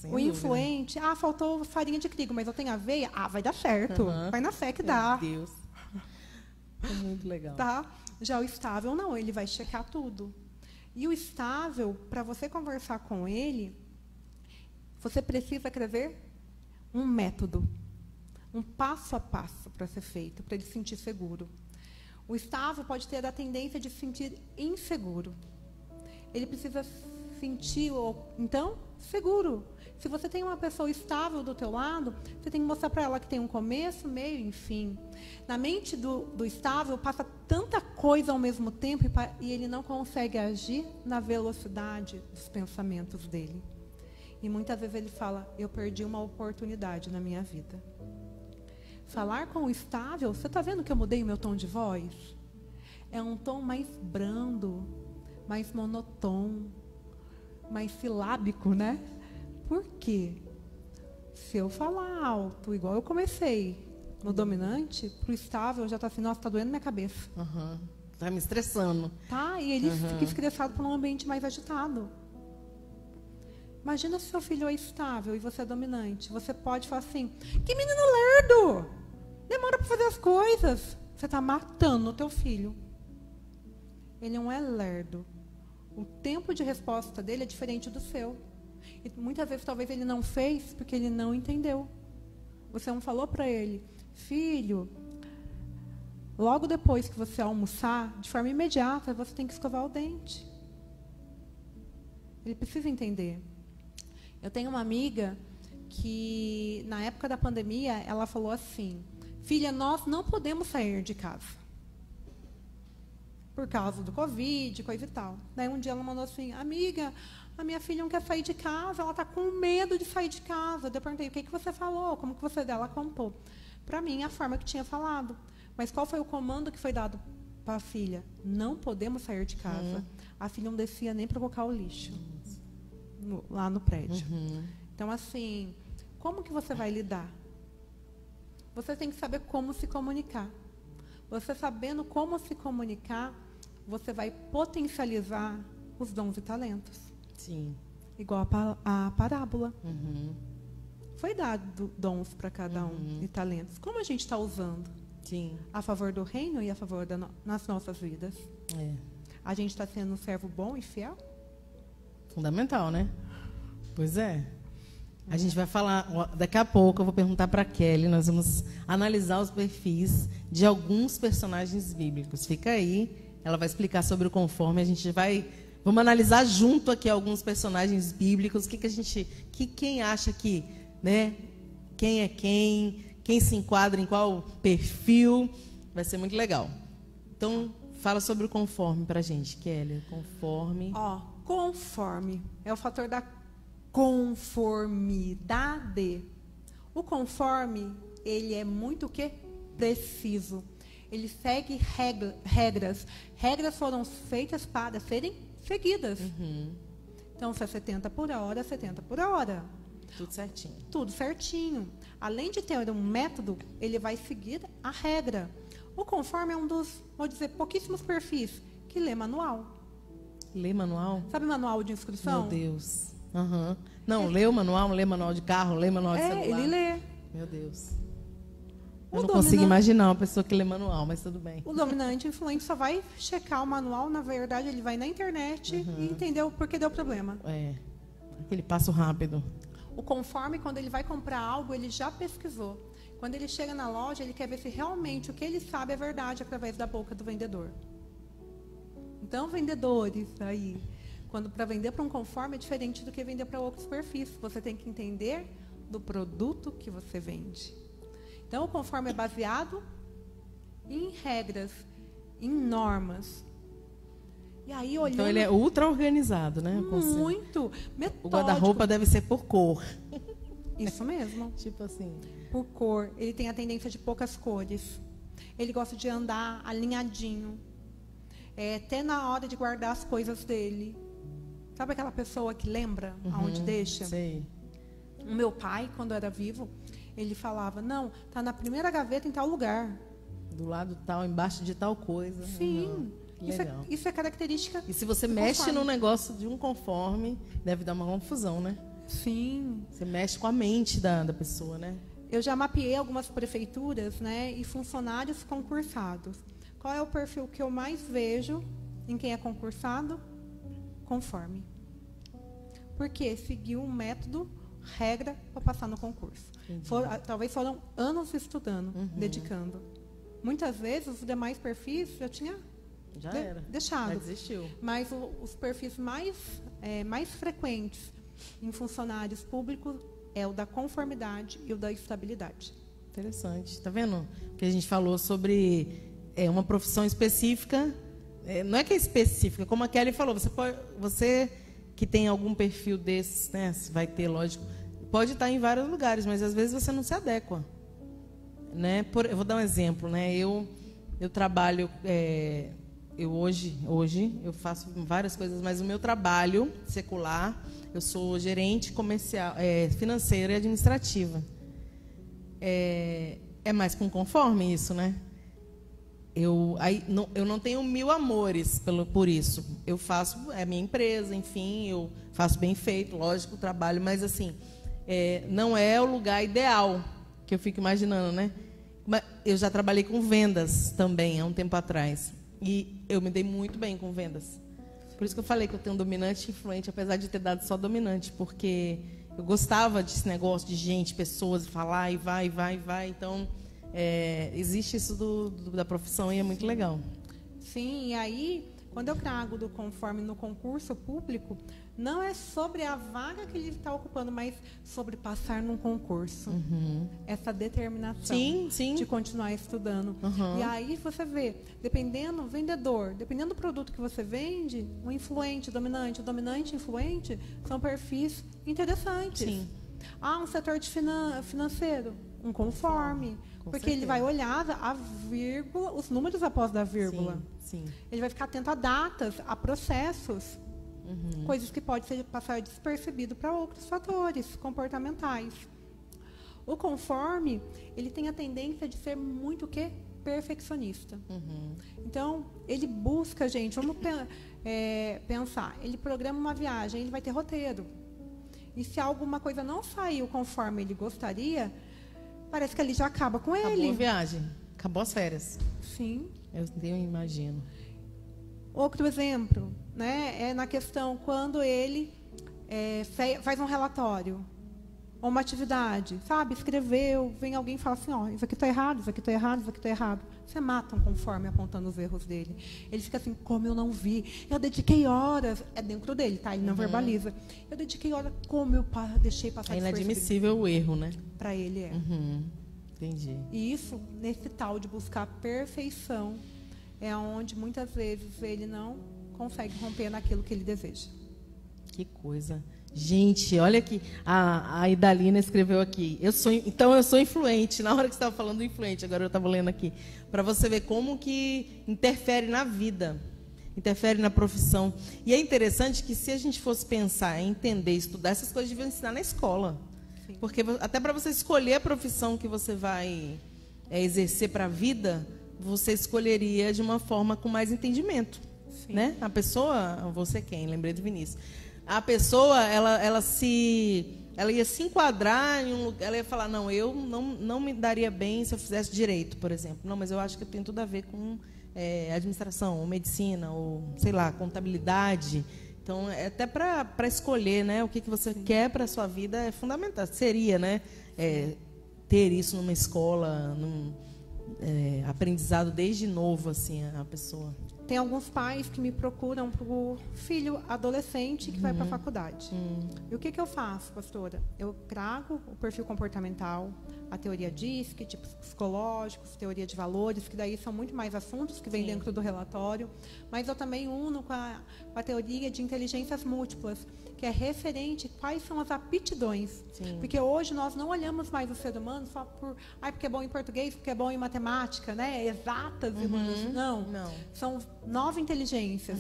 O influente, faltou farinha de trigo, mas eu tenho aveia. Vai dar certo. Vai na fé que dá. Meu Deus. É muito legal. Tá? Já o estável, não. Ele vai checar tudo. E o estável, para você conversar com ele, você precisa escrever um método. Um passo a passo para ser feito, para ele se sentir seguro. O estável pode ter a tendência de se sentir inseguro. Ele precisa sentir, então, seguro. Se você tem uma pessoa estável do teu lado, você tem que mostrar para ela que tem um começo, meio e fim. Na mente do estável passa tanta coisa ao mesmo tempo e ele não consegue agir na velocidade dos pensamentos dele. E muitas vezes ele fala: eu perdi uma oportunidade na minha vida. Falar com o estável, você está vendo que eu mudei o meu tom de voz? É um tom mais brando, mais monotônico, mais silábico, né? Por quê? Se eu falar alto, igual eu comecei no dominante, pro estável já está assim: nossa, está doendo minha cabeça. Está me estressando. Tá, e ele fica estressado por um ambiente mais agitado. Imagina se seu filho é estável e você é dominante. Você pode falar assim: que menino lerdo! Demora para fazer as coisas. Você está matando o teu filho. Ele não é lerdo. O tempo de resposta dele é diferente do seu. E muitas vezes talvez ele não fez porque ele não entendeu. Você não falou para ele: filho, logo depois que você almoçar, de forma imediata, você tem que escovar o dente. Ele precisa entender. Eu tenho uma amiga que, na época da pandemia, ela falou assim: filha, nós não podemos sair de casa. por causa do Covid, coisa e tal. Daí um dia ela mandou assim, amiga, a minha filha não quer sair de casa, ela está com medo de sair de casa. Eu perguntei, o que você falou? Como que você dela contou? Para mim, a forma que tinha falado. Mas qual foi o comando que foi dado para a filha? Não podemos sair de casa. A filha não descia nem para colocar o lixo lá no prédio. Então, assim, como que você vai lidar? Você tem que saber como se comunicar. Você sabendo como se comunicar, você vai potencializar os dons e talentos. Sim. Igual a parábola. Foi dado dons para cada um e talentos. Como a gente está usando? Sim. A favor do reino e a favor nas nossas vidas. É. A gente está sendo um servo bom e fiel? Fundamental, né? Pois é. A gente vai falar, daqui a pouco eu vou perguntar para a Kelly, nós vamos analisar os perfis de alguns personagens bíblicos. Fica aí, ela vai explicar sobre o conforme, vamos analisar junto aqui alguns personagens bíblicos, quem acha que, né, quem é quem se enquadra em qual perfil, vai ser muito legal. Então, fala sobre o conforme para a gente, Kelly, conforme. Conforme é o fator da conformidade. O conforme, ele é muito o quê? Preciso. Ele segue regras. Regras foram feitas para serem seguidas. Então, se é 70 por hora, 70 por hora. Tudo certinho. Tudo certinho. Além de ter um método, ele vai seguir a regra. O conforme é um dos, vou dizer, pouquíssimos perfis que lê manual. Lê manual? Sabe manual de instrução? Meu Deus. Não, lê o manual, lê manual de carro, lê manual de celular. Ele lê. Meu Deus. Eu não consigo imaginar uma pessoa que lê manual, mas tudo bem. O dominante influente só vai checar o manual, na verdade, ele vai na internet e entendeu por que deu problema. Aquele passo rápido. O conforme, quando ele vai comprar algo, ele já pesquisou. Quando ele chega na loja, ele quer ver se realmente o que ele sabe é verdade através da boca do vendedor. Então, vendedores aí, quando para vender para um conforme é diferente do que vender para outros perfis. Você tem que entender do produto que você vende. Então, o conforme é baseado em regras, em normas. E aí, olhando... Então, ele é ultra organizado, né? Muito metódico. O guarda-roupa deve ser por cor. Isso mesmo. Tipo assim. Por cor. Ele tem a tendência de poucas cores. Ele gosta de andar alinhadinho. Até na hora de guardar as coisas dele. Sabe aquela pessoa que lembra aonde deixa? Sei. O meu pai, quando era vivo, ele falava, não, tá na primeira gaveta em tal lugar. Do lado tal, embaixo de tal coisa. Sim. Isso é característica. E se você mexe no negócio de um conforme, deve dar uma confusão, né? Sim. Você mexe com a mente da pessoa, né? Eu já mapeei algumas prefeituras, né, e funcionários concursados. Qual é o perfil que eu mais vejo em quem é concursado? Conforme. Porque seguiu um método, regra, para passar no concurso. Talvez foram anos estudando, dedicando. Muitas vezes, os demais perfis já tinha deixado. Já desistiu. Mas os perfis mais frequentes em funcionários públicos é o da conformidade e o da estabilidade. Interessante. Tá vendo? Que a gente falou sobre uma profissão específica. Não é que é específica, como a Kelly falou, você que tem algum perfil desses, né? Vai ter, lógico, pode estar em vários lugares, mas às vezes você não se adequa, né? Eu vou dar um exemplo, né? Eu trabalho, hoje eu faço várias coisas, mas o meu trabalho secular, eu sou gerente comercial, financeira e administrativa. É mais com conforme isso, né? Eu não tenho mil amores por isso. Eu faço, é minha empresa, enfim, eu faço bem feito, lógico, o trabalho, mas assim, não é o lugar ideal que eu fico imaginando, né? Mas eu já trabalhei com vendas também, há um tempo atrás. E eu me dei muito bem com vendas. Por isso que eu falei que eu tenho um dominante e influente, apesar de ter dado só dominante, porque eu gostava desse negócio de gente, pessoas, falar e vai. Então, existe isso da profissão e é muito legal. Sim, e aí, quando eu trago do conforme no concurso público, não é sobre a vaga que ele está ocupando, mas sobre passar num concurso. Essa determinação Sim. de continuar estudando. E aí você vê, dependendo do vendedor, dependendo do produto que você vende, o influente, o dominante influente, são perfis interessantes. Sim. Um setor de financeiro, um conforme. Com Porque certeza. ele vai olhar a vírgula, os números após a vírgula. Sim. Ele vai ficar atento a datas, a processos, coisas que podem passar despercebido para outros fatores comportamentais. O conforme, ele tem a tendência de ser muito o quê? Perfeccionista. Então, ele busca, gente, vamos pensar, ele programa uma viagem, ele vai ter roteiro. E se alguma coisa não saiu conforme ele gostaria, parece que ele já acaba com ele. Acabou a viagem, acabou as férias. Sim. Eu imagino. Outro exemplo, né, é na questão quando ele faz um relatório ou uma atividade, sabe? Escreveu, vem alguém e fala assim, ó, isso aqui está errado, isso aqui está errado, isso aqui está errado. Você mata um conforme apontando os erros dele. Ele fica assim, como eu não vi? Eu dediquei horas, é dentro dele, tá? Ele não verbaliza. Eu dediquei horas, como eu deixei passar É despercebido. inadmissível o erro, né? Para ele é. Entendi. E isso, nesse tal de buscar perfeição, é onde muitas vezes ele não consegue romper naquilo que ele deseja. Que coisa. Gente, olha aqui. A Idalina escreveu aqui. Então eu sou influente. Na hora que você estava falando influente, agora eu estava lendo aqui. Para você ver como que interfere na vida. Interfere na profissão. E é interessante que se a gente fosse pensar, entender, estudar, essas coisas deviam ensinar na escola. Sim. Porque até para você escolher a profissão que você vai exercer para a vida, você escolheria de uma forma com mais entendimento. Sim. Né? A pessoa, você quem? Lembrei do Vinícius. A pessoa, ela ia se enquadrar em um lugar, ela ia falar, não, eu não me daria bem se eu fizesse direito, por exemplo. Não, mas eu acho que eu tenho tudo a ver com administração, ou medicina, ou, sei lá, contabilidade. Então, até para escolher, né, o que você quer para a sua vida é fundamental. Seria, né, ter isso numa escola, aprendizado desde novo, assim, a pessoa. Tem alguns pais que me procuram para o filho adolescente que vai para a faculdade. E o que eu faço, pastora? Eu trago o perfil comportamental, a teoria DISC, tipos psicológicos, teoria de valores, que daí são muito mais assuntos que vêm dentro do relatório. Mas eu também uno com a teoria de inteligências múltiplas, que é referente quais são as aptidões. Sim. Porque hoje nós não olhamos mais o ser humano só porque é bom em português, porque é bom em matemática, né? Exatas e humanas. Não. São 9 inteligências.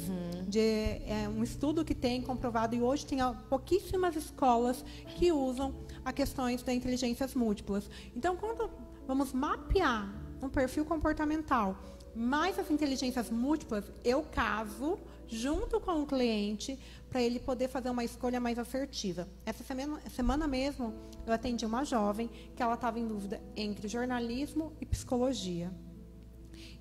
Um estudo que tem comprovado, e hoje tem pouquíssimas escolas que usam as questões das inteligências múltiplas. Então, quando vamos mapear um perfil comportamental, mais as inteligências múltiplas, eu caso junto com o cliente para ele poder fazer uma escolha mais assertiva. Essa semana mesmo, eu atendi uma jovem que ela estava em dúvida entre jornalismo e psicologia.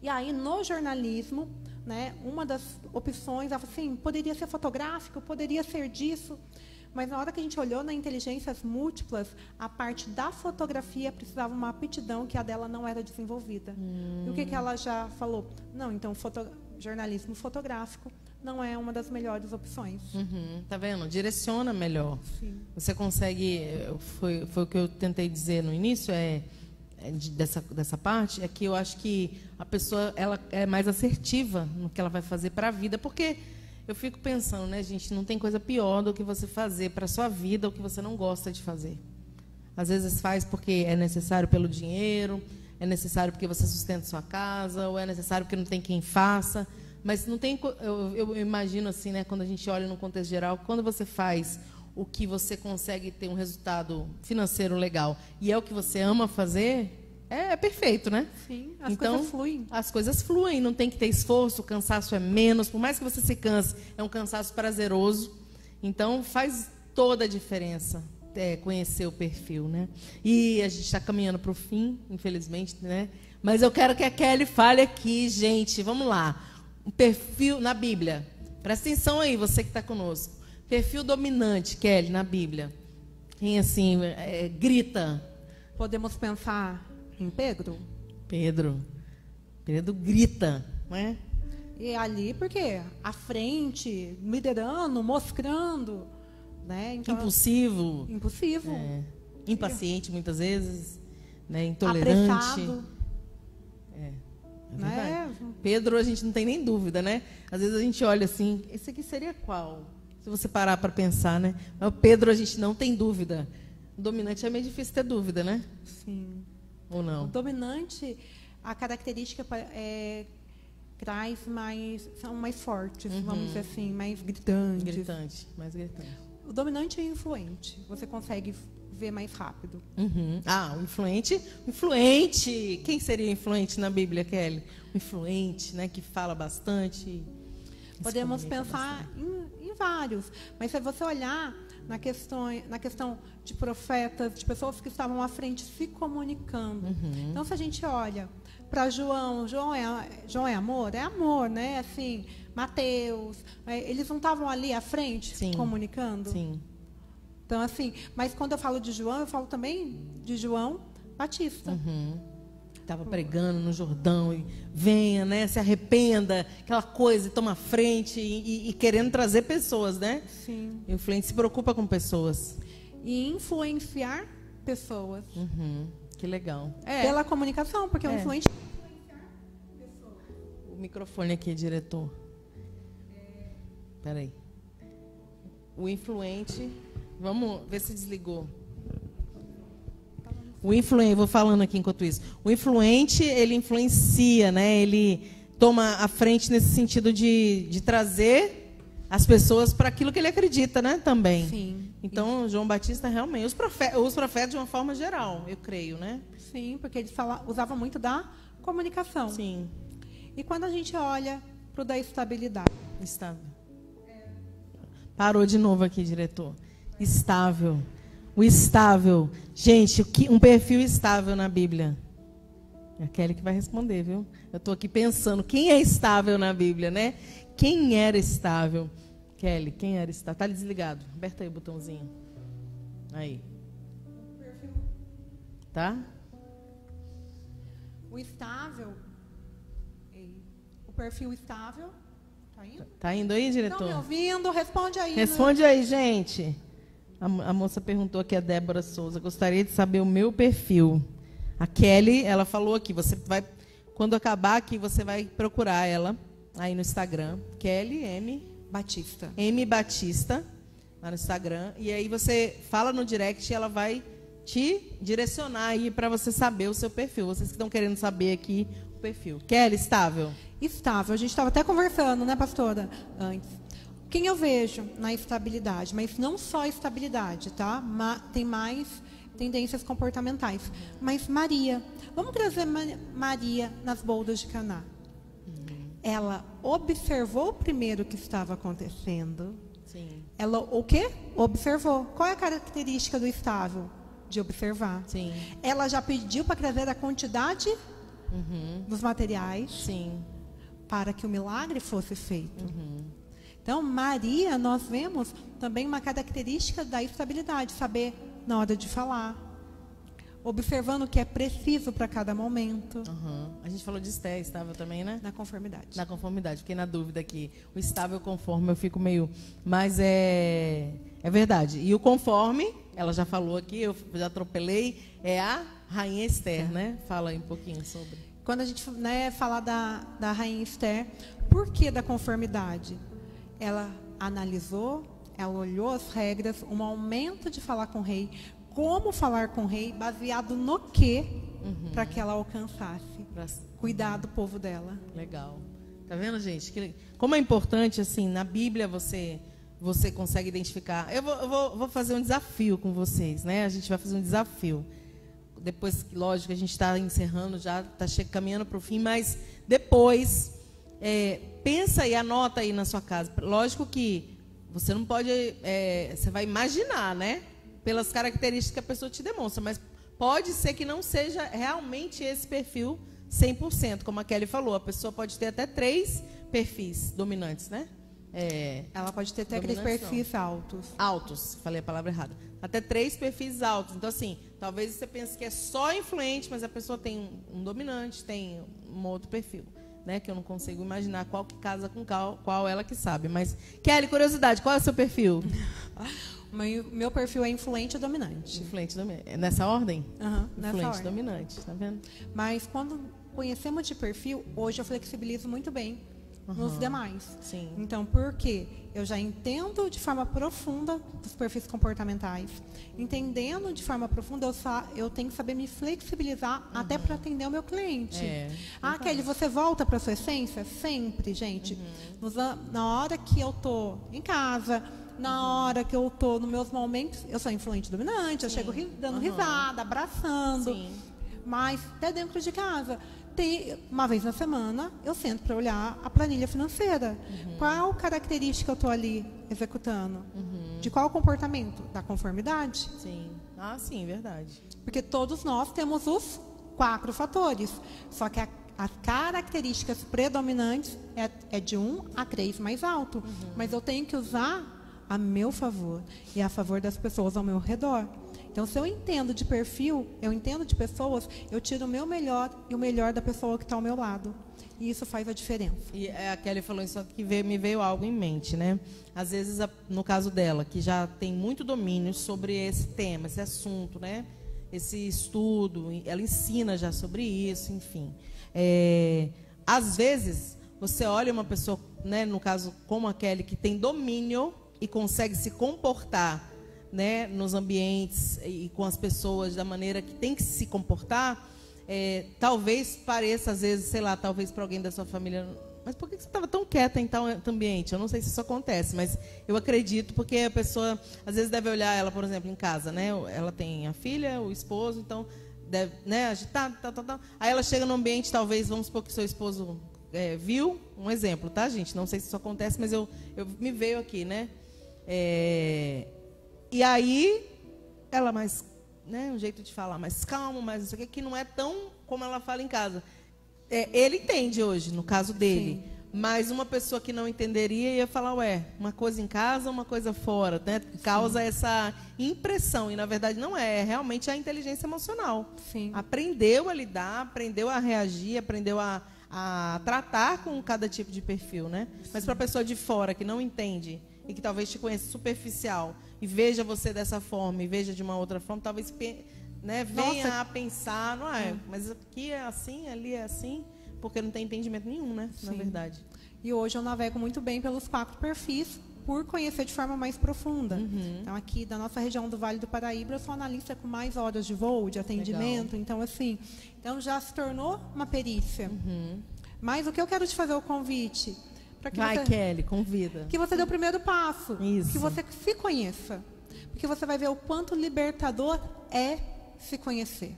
E aí, no jornalismo, né, uma das opções, ela falou assim, poderia ser fotográfico, poderia ser disso. Mas na hora que a gente olhou na inteligências múltiplas, a parte da fotografia precisava uma aptidão que a dela não era desenvolvida. E o que ela já falou? Não, então jornalismo fotográfico não é uma das melhores opções. Tá vendo? Direciona melhor. Sim. Você consegue, foi o que eu tentei dizer no início, dessa parte, é que eu acho que a pessoa ela é mais assertiva no que ela vai fazer para a vida, porque eu fico pensando, né, gente, não tem coisa pior do que você fazer para a sua vida o que você não gosta de fazer. Às vezes faz porque é necessário pelo dinheiro, é necessário porque você sustenta sua casa, ou é necessário porque não tem quem faça. Mas não tem, eu imagino assim, né, quando a gente olha no contexto geral, quando você faz o que você consegue ter um resultado financeiro legal e é o que você ama fazer, é perfeito, né? Sim, as então, coisas fluem. As coisas fluem, não tem que ter esforço, o cansaço é menos, por mais que você se canse, é um cansaço prazeroso. Então, faz toda a diferença conhecer o perfil, né? E a gente está caminhando para o fim, infelizmente, né? Mas eu quero que a Kelly fale aqui, gente, vamos lá. Um perfil na Bíblia. Presta atenção aí, você que está conosco. Perfil dominante, Kelly, na Bíblia. Quem assim, grita. Podemos pensar em Pedro? Pedro grita, não é? E ali, por quê? À frente, liderando, mostrando, né? Então, Impulsivo. impulsivo. Impaciente muitas vezes, né? Intolerante. Apressado. É Né? verdade. Pedro, a gente não tem nem dúvida, né? Às vezes a gente olha assim, esse aqui seria qual? Se você parar para pensar, né? Mas o Pedro, a gente não tem dúvida. O dominante é meio difícil ter dúvida, né? Sim. Ou O não? dominante, a característica traz são mais fortes, vamos dizer assim, mais gritantes. Gritante, mais gritante. O dominante é influente, você consegue ver mais rápido. Ah, o influente. Quem seria influente na Bíblia, Kelly? O influente, né? Que fala bastante. Podemos Se comunica pensar bastante. em vários, mas se você olhar na questão de profetas, de pessoas que estavam à frente se comunicando. Então, se a gente olha para João é amor? É amor, né? Assim, Mateus, eles não estavam ali à frente Sim. comunicando? Sim. Então, assim, mas quando eu falo de João, eu falo também de João Batista. Estava pregando no Jordão e venha, né? Se arrependa, aquela coisa, e toma a frente e querendo trazer pessoas, né? Sim. O influente se preocupa com pessoas. E influenciar pessoas. Que legal. Pela comunicação, porque o influente... O microfone aqui, diretor. Peraí. O influente... Vamos ver se desligou. O influente, vou falando aqui enquanto isso. O influente, ele influencia, né? Ele toma a frente nesse sentido de trazer as pessoas para aquilo que ele acredita, né? Também. Sim. Então, João Batista realmente, os profetas de uma forma geral, eu creio, né? Sim, porque eles usavam muito da comunicação. Sim. E quando a gente olha para o da estabilidade? Estável. Parou de novo aqui, diretor. Estável. O estável. Gente, um perfil estável na Bíblia. É a Kelly que vai responder, viu? Eu estou aqui pensando, quem é estável na Bíblia, né? Quem era estável? Kelly, quem era estável? Está desligado. Aperta aí o botãozinho. Aí. Tá? O estável, o perfil estável, tá indo? Tá indo aí, diretor? Estão me ouvindo? Responde aí. Responde aí, gente. A moça perguntou aqui, a Débora Souza, gostaria de saber o meu perfil. A Kelly, ela falou aqui, você vai, quando acabar aqui, você vai procurar ela aí no Instagram, Kelly M. Batista, lá no Instagram, e aí você fala no direct e ela vai te direcionar aí para você saber o seu perfil. Vocês que estão querendo saber aqui o perfil. Kelly, estável? Estável. A gente estava até conversando, né, pastora, antes. Quem eu vejo na estabilidade, mas não só estabilidade, tá? Tem mais tendências comportamentais. Mas Maria, vamos trazer Maria nas bodas de Caná. Ela observou primeiro o que estava acontecendo. Sim. Ela o quê? Observou. Qual é a característica do estável? De observar. Sim. Ela já pediu para trazer a quantidade dos materiais. Sim. Para que o milagre fosse feito. Então, Maria, nós vemos também uma característica da estabilidade, saber na hora de falar, observando o que é preciso para cada momento. A gente falou de estável também, né? Na conformidade. Na conformidade. Fiquei na dúvida aqui. O estável conforme, eu fico meio... Mas é verdade. E o conforme, ela já falou aqui, eu já atropelei, é a Rainha Esther, né? Fala aí um pouquinho sobre. Quando a gente falar da Rainha Esther, por que da conformidade? Ela analisou, ela olhou as regras, um momento de falar com o rei, como falar com o rei, baseado no quê, para que ela alcançasse, cuidar do povo dela. Legal. Tá vendo, gente? Como é importante, assim, na Bíblia você consegue identificar. Eu vou fazer um desafio com vocês, né? A gente vai fazer um desafio. Depois, lógico, a gente está encerrando, já está caminhando para o fim, mas depois... pensa e anota aí na sua casa. Lógico que você não pode... você vai imaginar, né? Pelas características que a pessoa te demonstra. Mas pode ser que não seja realmente esse perfil 100%. Como a Kelly falou, a pessoa pode ter até 3 perfis dominantes, né? Ela pode ter até 3 perfis altos. Altos, falei a palavra errada. Até 3 perfis altos. Então, assim, talvez você pense que é só influente, mas a pessoa tem um dominante, tem um outro perfil. né? Que eu não consigo imaginar qual que casa com qual ela que sabe. Mas, Kelly, curiosidade, qual é o seu perfil? Meu perfil é influente e dominante. Influente dominante. É nessa ordem? Nessa Influente ordem. dominante, tá vendo? Mas quando conhecemos de perfil, hoje eu flexibilizo muito bem nos demais. Sim. Então, por quê? Eu já entendo de forma profunda dos perfis comportamentais. Entendendo de forma profunda, eu tenho que saber me flexibilizar até para atender o meu cliente. Kelly, você volta para a sua essência? Sempre, gente. Na hora que eu tô em casa, na hora que eu tô nos meus momentos, eu sou influente dominante, eu chego dando risada, abraçando. Sim. Mas até dentro de casa, uma vez na semana, eu sento para olhar a planilha financeira. Qual característica eu estou ali executando? De qual comportamento? Da conformidade? Sim. Ah, sim, verdade. Porque todos nós temos os 4 fatores. Só que as características predominantes é de 1 a 3 mais alto. Mas eu tenho que usar a meu favor e a favor das pessoas ao meu redor. Então, se eu entendo de perfil, eu entendo de pessoas, eu tiro o meu melhor e o melhor da pessoa que está ao meu lado. E isso faz a diferença. E a Kelly falou isso aqui, me veio algo em mente, né? Às vezes, no caso dela, que já tem muito domínio sobre esse tema, esse assunto, né? Esse estudo, ela ensina já sobre isso, enfim. Às vezes, você olha uma pessoa, né, no caso como a Kelly, que tem domínio e consegue se comportar, né, nos ambientes e com as pessoas da maneira que tem que se comportar, talvez pareça, às vezes, sei lá, talvez para alguém da sua família, mas por que você estava tão quieta em tal ambiente? Eu não sei se isso acontece, mas eu acredito, porque a pessoa, às vezes, deve olhar ela, por exemplo, em casa, né? Ela tem a filha, o esposo, então, deve, né, agitar, tal. Aí ela chega no ambiente, talvez, vamos supor que seu esposo viu, um exemplo, tá, gente? Não sei se isso acontece, mas eu me veio aqui, né? E aí, ela mais, né, um jeito de falar mais calmo, mais não sei o que não é tão como ela fala em casa. Ele entende hoje, no caso dele. Sim. Mas uma pessoa que não entenderia ia falar, uma coisa em casa, uma coisa fora, né? Causa essa impressão. E, na verdade, não é. Realmente a inteligência emocional. Sim. Aprendeu a lidar, aprendeu a reagir, aprendeu a tratar com cada tipo de perfil, né? Mas para a pessoa de fora, que não entende e que talvez te conheça superficial e veja você dessa forma e veja de uma outra forma, talvez, né, venha a pensar, não é, mas aqui é assim, ali é assim, porque não tem entendimento nenhum, né, na verdade. E hoje eu navego muito bem pelos 4 perfis, por conhecer de forma mais profunda. Então, aqui da nossa região do Vale do Paraíba, eu sou analista com mais horas de voo, de atendimento. Legal. Então, assim, já se tornou uma perícia. Mas o que eu quero te fazer o convite... Vai, Kelly, convida. Que você dê o primeiro passo. Isso. Que você se conheça. Porque você vai ver o quanto libertador é se conhecer.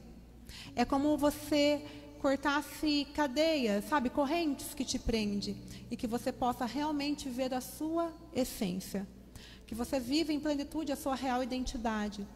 É como você cortasse cadeias, sabe, correntes que te prende. E que você possa realmente ver a sua essência. Que você viva em plenitude a sua real identidade.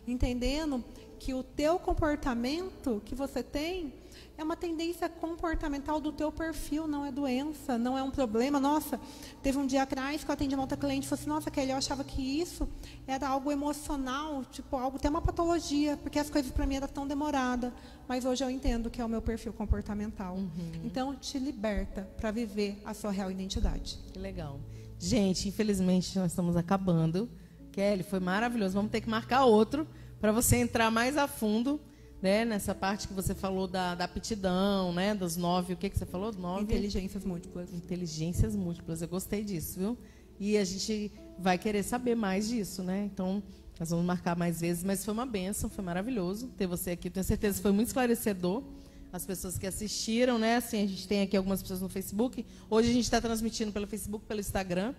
Entendendo que o teu comportamento que você tem é uma tendência comportamental do teu perfil, não é doença, não é um problema. Nossa, teve um dia atrás que eu atendi uma outra cliente e falei assim, nossa, Kelly, eu achava que isso era algo emocional, tipo, algo, até uma patologia, porque as coisas para mim eram tão demoradas. Mas hoje eu entendo que é o meu perfil comportamental. Então, te liberta para viver a sua real identidade. Que legal. Gente, infelizmente, nós estamos acabando. Kelly, foi maravilhoso. Vamos ter que marcar outro para você entrar mais a fundo, né, nessa parte que você falou da aptidão, né, dos 9, o que você falou? 9? Inteligências múltiplas. Inteligências múltiplas, eu gostei disso, viu? E a gente vai querer saber mais disso, né? Então, nós vamos marcar mais vezes, mas foi uma bênção, foi maravilhoso ter você aqui. Tenho certeza que foi muito esclarecedor. As pessoas que assistiram, né? Assim, a gente tem aqui algumas pessoas no Facebook. Hoje a gente está transmitindo pelo Facebook, pelo Instagram.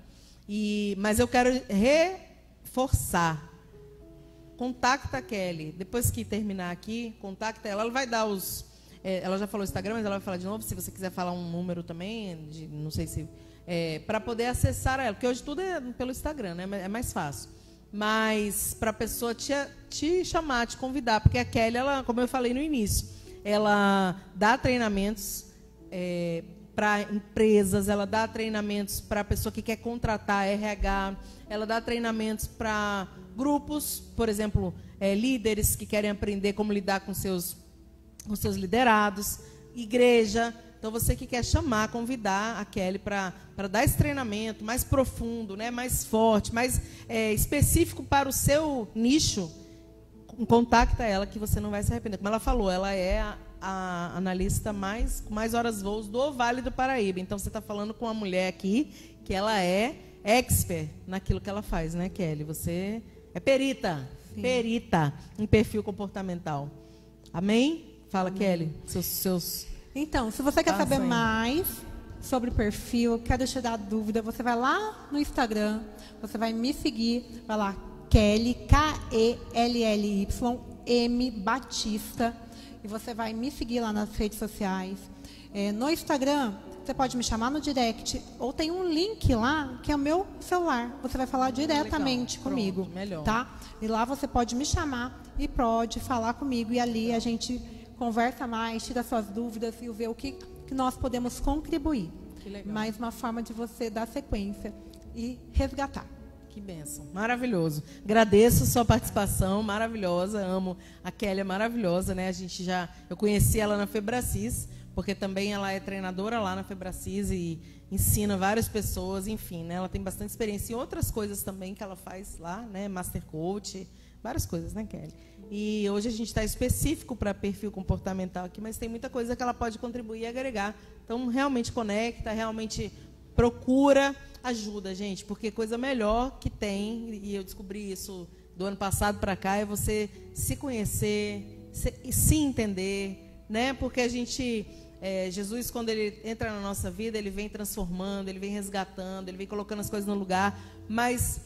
Mas eu quero reforçar. Contacta a Kelly. Depois que terminar aqui, contacta ela. Ela vai dar os... ela já falou o Instagram, mas ela vai falar de novo. Se você quiser falar um número também, não sei se... para poder acessar ela. Porque hoje tudo é pelo Instagram, né? É mais fácil. Mas para a pessoa te chamar, te convidar. Porque a Kelly, ela, como eu falei no início, ela dá treinamentos para empresas, ela dá treinamentos para a pessoa que quer contratar RH, ela dá treinamentos para grupos, por exemplo, líderes que querem aprender como lidar com seus liderados, igreja, Então, você que quer chamar, convidar a Kelly para dar esse treinamento mais profundo, né, mais forte, mais específico para o seu nicho, contacta ela que você não vai se arrepender. Como ela falou, ela é a analista com mais horas voos do Vale do Paraíba. Então, você está falando com uma mulher aqui que ela é expert naquilo que ela faz, né, Kelly? Você é perita. Sim. Perita em perfil comportamental. Amém? Fala, amém. Kelly, seus... Então, se você quer saber mais sobre perfil, quer deixar dar dúvida, você vai lá no Instagram, você vai me seguir, vai lá, Kelly, Kelly Batista, e você vai me seguir lá nas redes sociais. No Instagram, você pode me chamar no direct, ou tem um link lá, que é o meu celular. Você vai falar diretamente comigo. Pronto, melhor. Tá? E lá você pode me chamar e pode falar comigo. E ali a gente conversa mais, tira suas dúvidas e vê o que nós podemos contribuir. Que legal. Mais uma forma de você dar sequência e resgatar. Que bênção. Maravilhoso. Agradeço sua participação, maravilhosa. Amo. A Kelly é maravilhosa, né? Eu conheci ela na Febracis, porque também ela é treinadora lá na Febracis e ensina várias pessoas, enfim, né? Ela tem bastante experiência em outras coisas também que ela faz lá, né? Master Coach, várias coisas, né, Kelly? E hoje a gente está específico para perfil comportamental aqui, mas tem muita coisa que ela pode contribuir e agregar. Então, realmente conecta, realmente procura ajuda, gente, porque coisa melhor que tem, e eu descobri isso do ano passado para cá, é você se conhecer, se entender, né? Porque a gente... Jesus, quando ele entra na nossa vida, ele vem transformando, ele vem resgatando, ele vem colocando as coisas no lugar, mas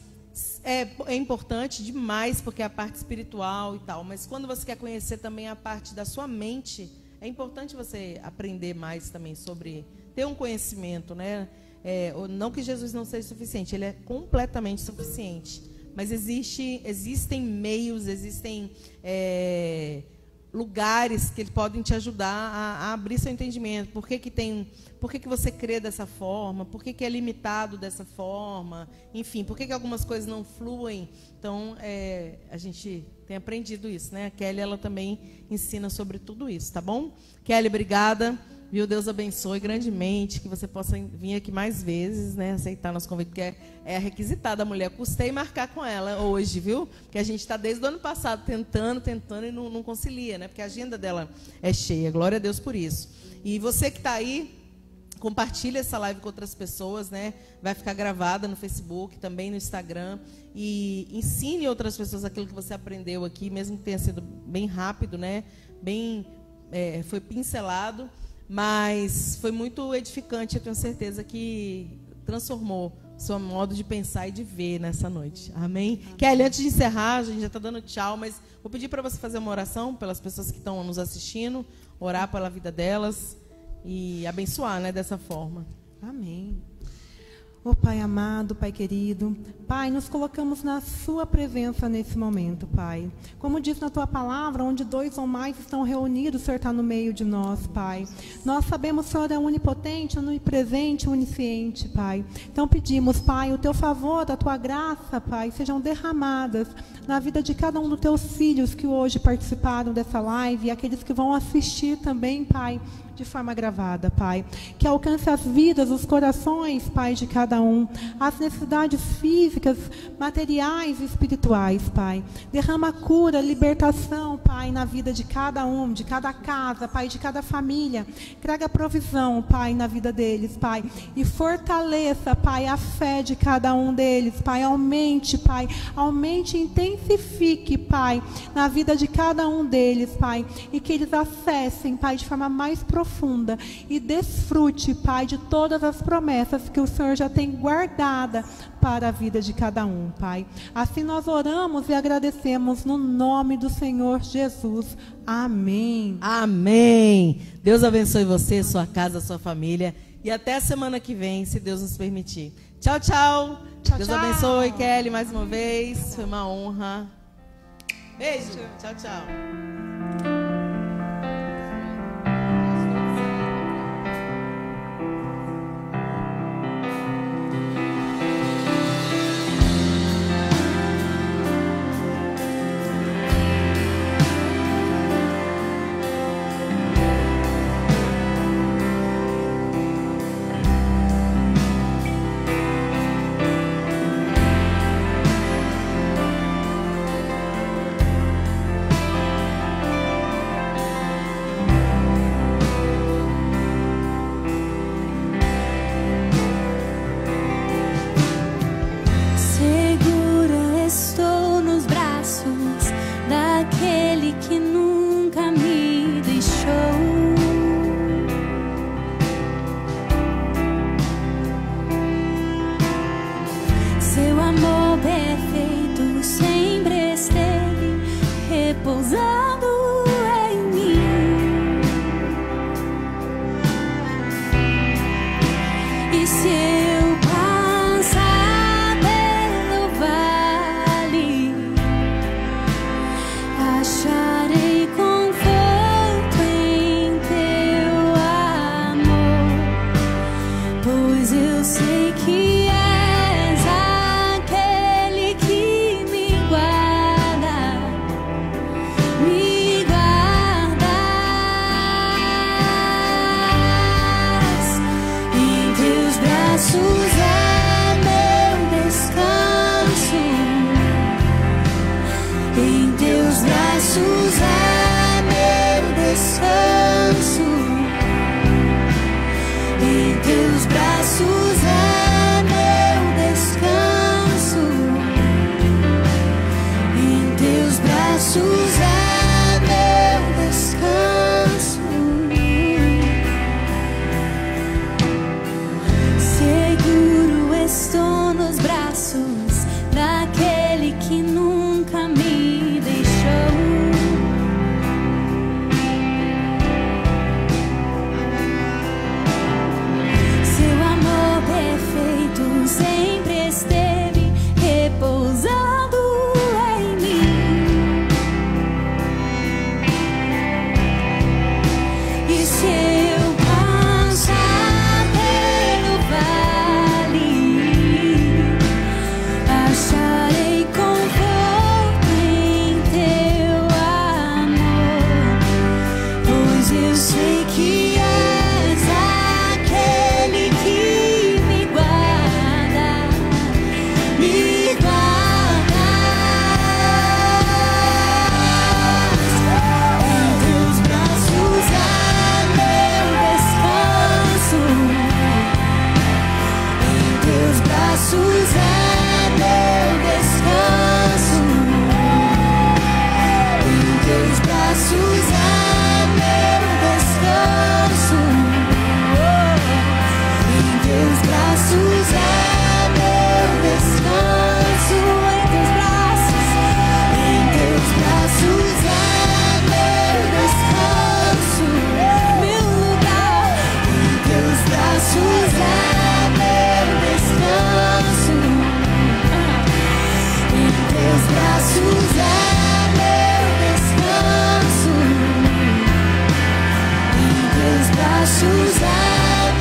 é importante demais, porque é a parte espiritual e tal, mas quando você quer conhecer também a parte da sua mente, é importante você aprender mais também sobre, ter um conhecimento, né? Não que Jesus não seja suficiente, ele é completamente suficiente, mas existem meios, existem lugares que eles podem te ajudar a abrir seu entendimento. Por que você crê dessa forma? Por que é limitado dessa forma? Enfim, por que algumas coisas não fluem? Então, a gente tem aprendido isso, né? A Kelly, ela também ensina sobre tudo isso, tá bom? Kelly, obrigada. Viu? Deus abençoe grandemente, que você possa vir aqui mais vezes, né? Aceitar nosso convite, porque é a requisitada a mulher. Custei marcar com ela hoje, viu? Porque a gente está desde o ano passado tentando e não concilia, né? Porque a agenda dela é cheia. Glória a Deus por isso. E você que está aí, compartilha essa live com outras pessoas, né? Vai ficar gravada no Facebook, também no Instagram. E ensine outras pessoas aquilo que você aprendeu aqui, mesmo que tenha sido bem rápido, né? Foi pincelado. Mas foi muito edificante, eu tenho certeza que transformou o seu modo de pensar e de ver nessa noite. Amém? Kelly, antes de encerrar, a gente já está dando tchau, mas vou pedir para você fazer uma oração pelas pessoas que estão nos assistindo, orar pela vida delas e abençoar, né, dessa forma. Amém. Oh, Pai amado, Pai querido, Pai, nos colocamos na Sua presença nesse momento, Pai. Como diz na Tua palavra, onde 2 ou mais estão reunidos, o Senhor está no meio de nós, Pai. Nós sabemos que o Senhor é onipotente, onipresente, onisciente, Pai. Então pedimos, Pai, o Teu favor, a Tua graça, Pai, sejam derramadas na vida de cada um dos Teus filhos que hoje participaram dessa live e aqueles que vão assistir também, Pai, de forma gravada, Pai. Que alcance as vidas, os corações, Pai, de cada um. As necessidades físicas, materiais e espirituais, Pai. Derrama cura, libertação, Pai, na vida de cada um, de cada casa, Pai, de cada família. Traga provisão, Pai, na vida deles, Pai. E fortaleça, Pai, a fé de cada um deles, Pai. Aumente, Pai. Aumente e intensifique, Pai, na vida de cada um deles, Pai. E que eles acessem, Pai, de forma mais profunda e desfrute, Pai, de todas as promessas que o Senhor já tem guardada para a vida de cada um, Pai. Assim nós oramos e agradecemos no nome do Senhor Jesus. Amém. Amém. Deus abençoe você, sua casa, sua família. E até a semana que vem, se Deus nos permitir. Tchau, tchau. Deus abençoe, Kelly, mais uma vez. Foi uma honra. Beijo. Tchau, tchau. daquele que nunca me deixou. Seu amor perfeito sempre esteve repousando em mim. E se eu passar pelo vale, acharei conforto em teu amor, pois eu sei que és aquele que me guarda, me guardas. Em teus braços é meu descanso, em teus braços é meu descanso, em teus braços é meu descanso, em teus braços é meu descanso. Seguro estou nos braços daquele que nunca me deixou. Seu amor perfeito sempre esteve repousando em mim. E se eu passar pelo vale, acharei conforto em teu amor, pois eu sei que és aquele que me guarda, me guardas. Em teus braços é meu descanso, em teus braços é meu descanso, em teus braços é meu descanso, em teus braços é meu descanso, em teus braços é meu descanso, meu lugar, em teus braços é meu descanso, em teus braços é meu descanso, em teus braços é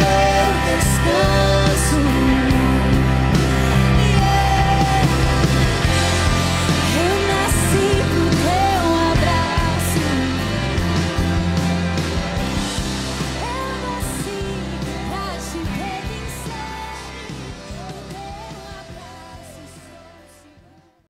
meu descanso.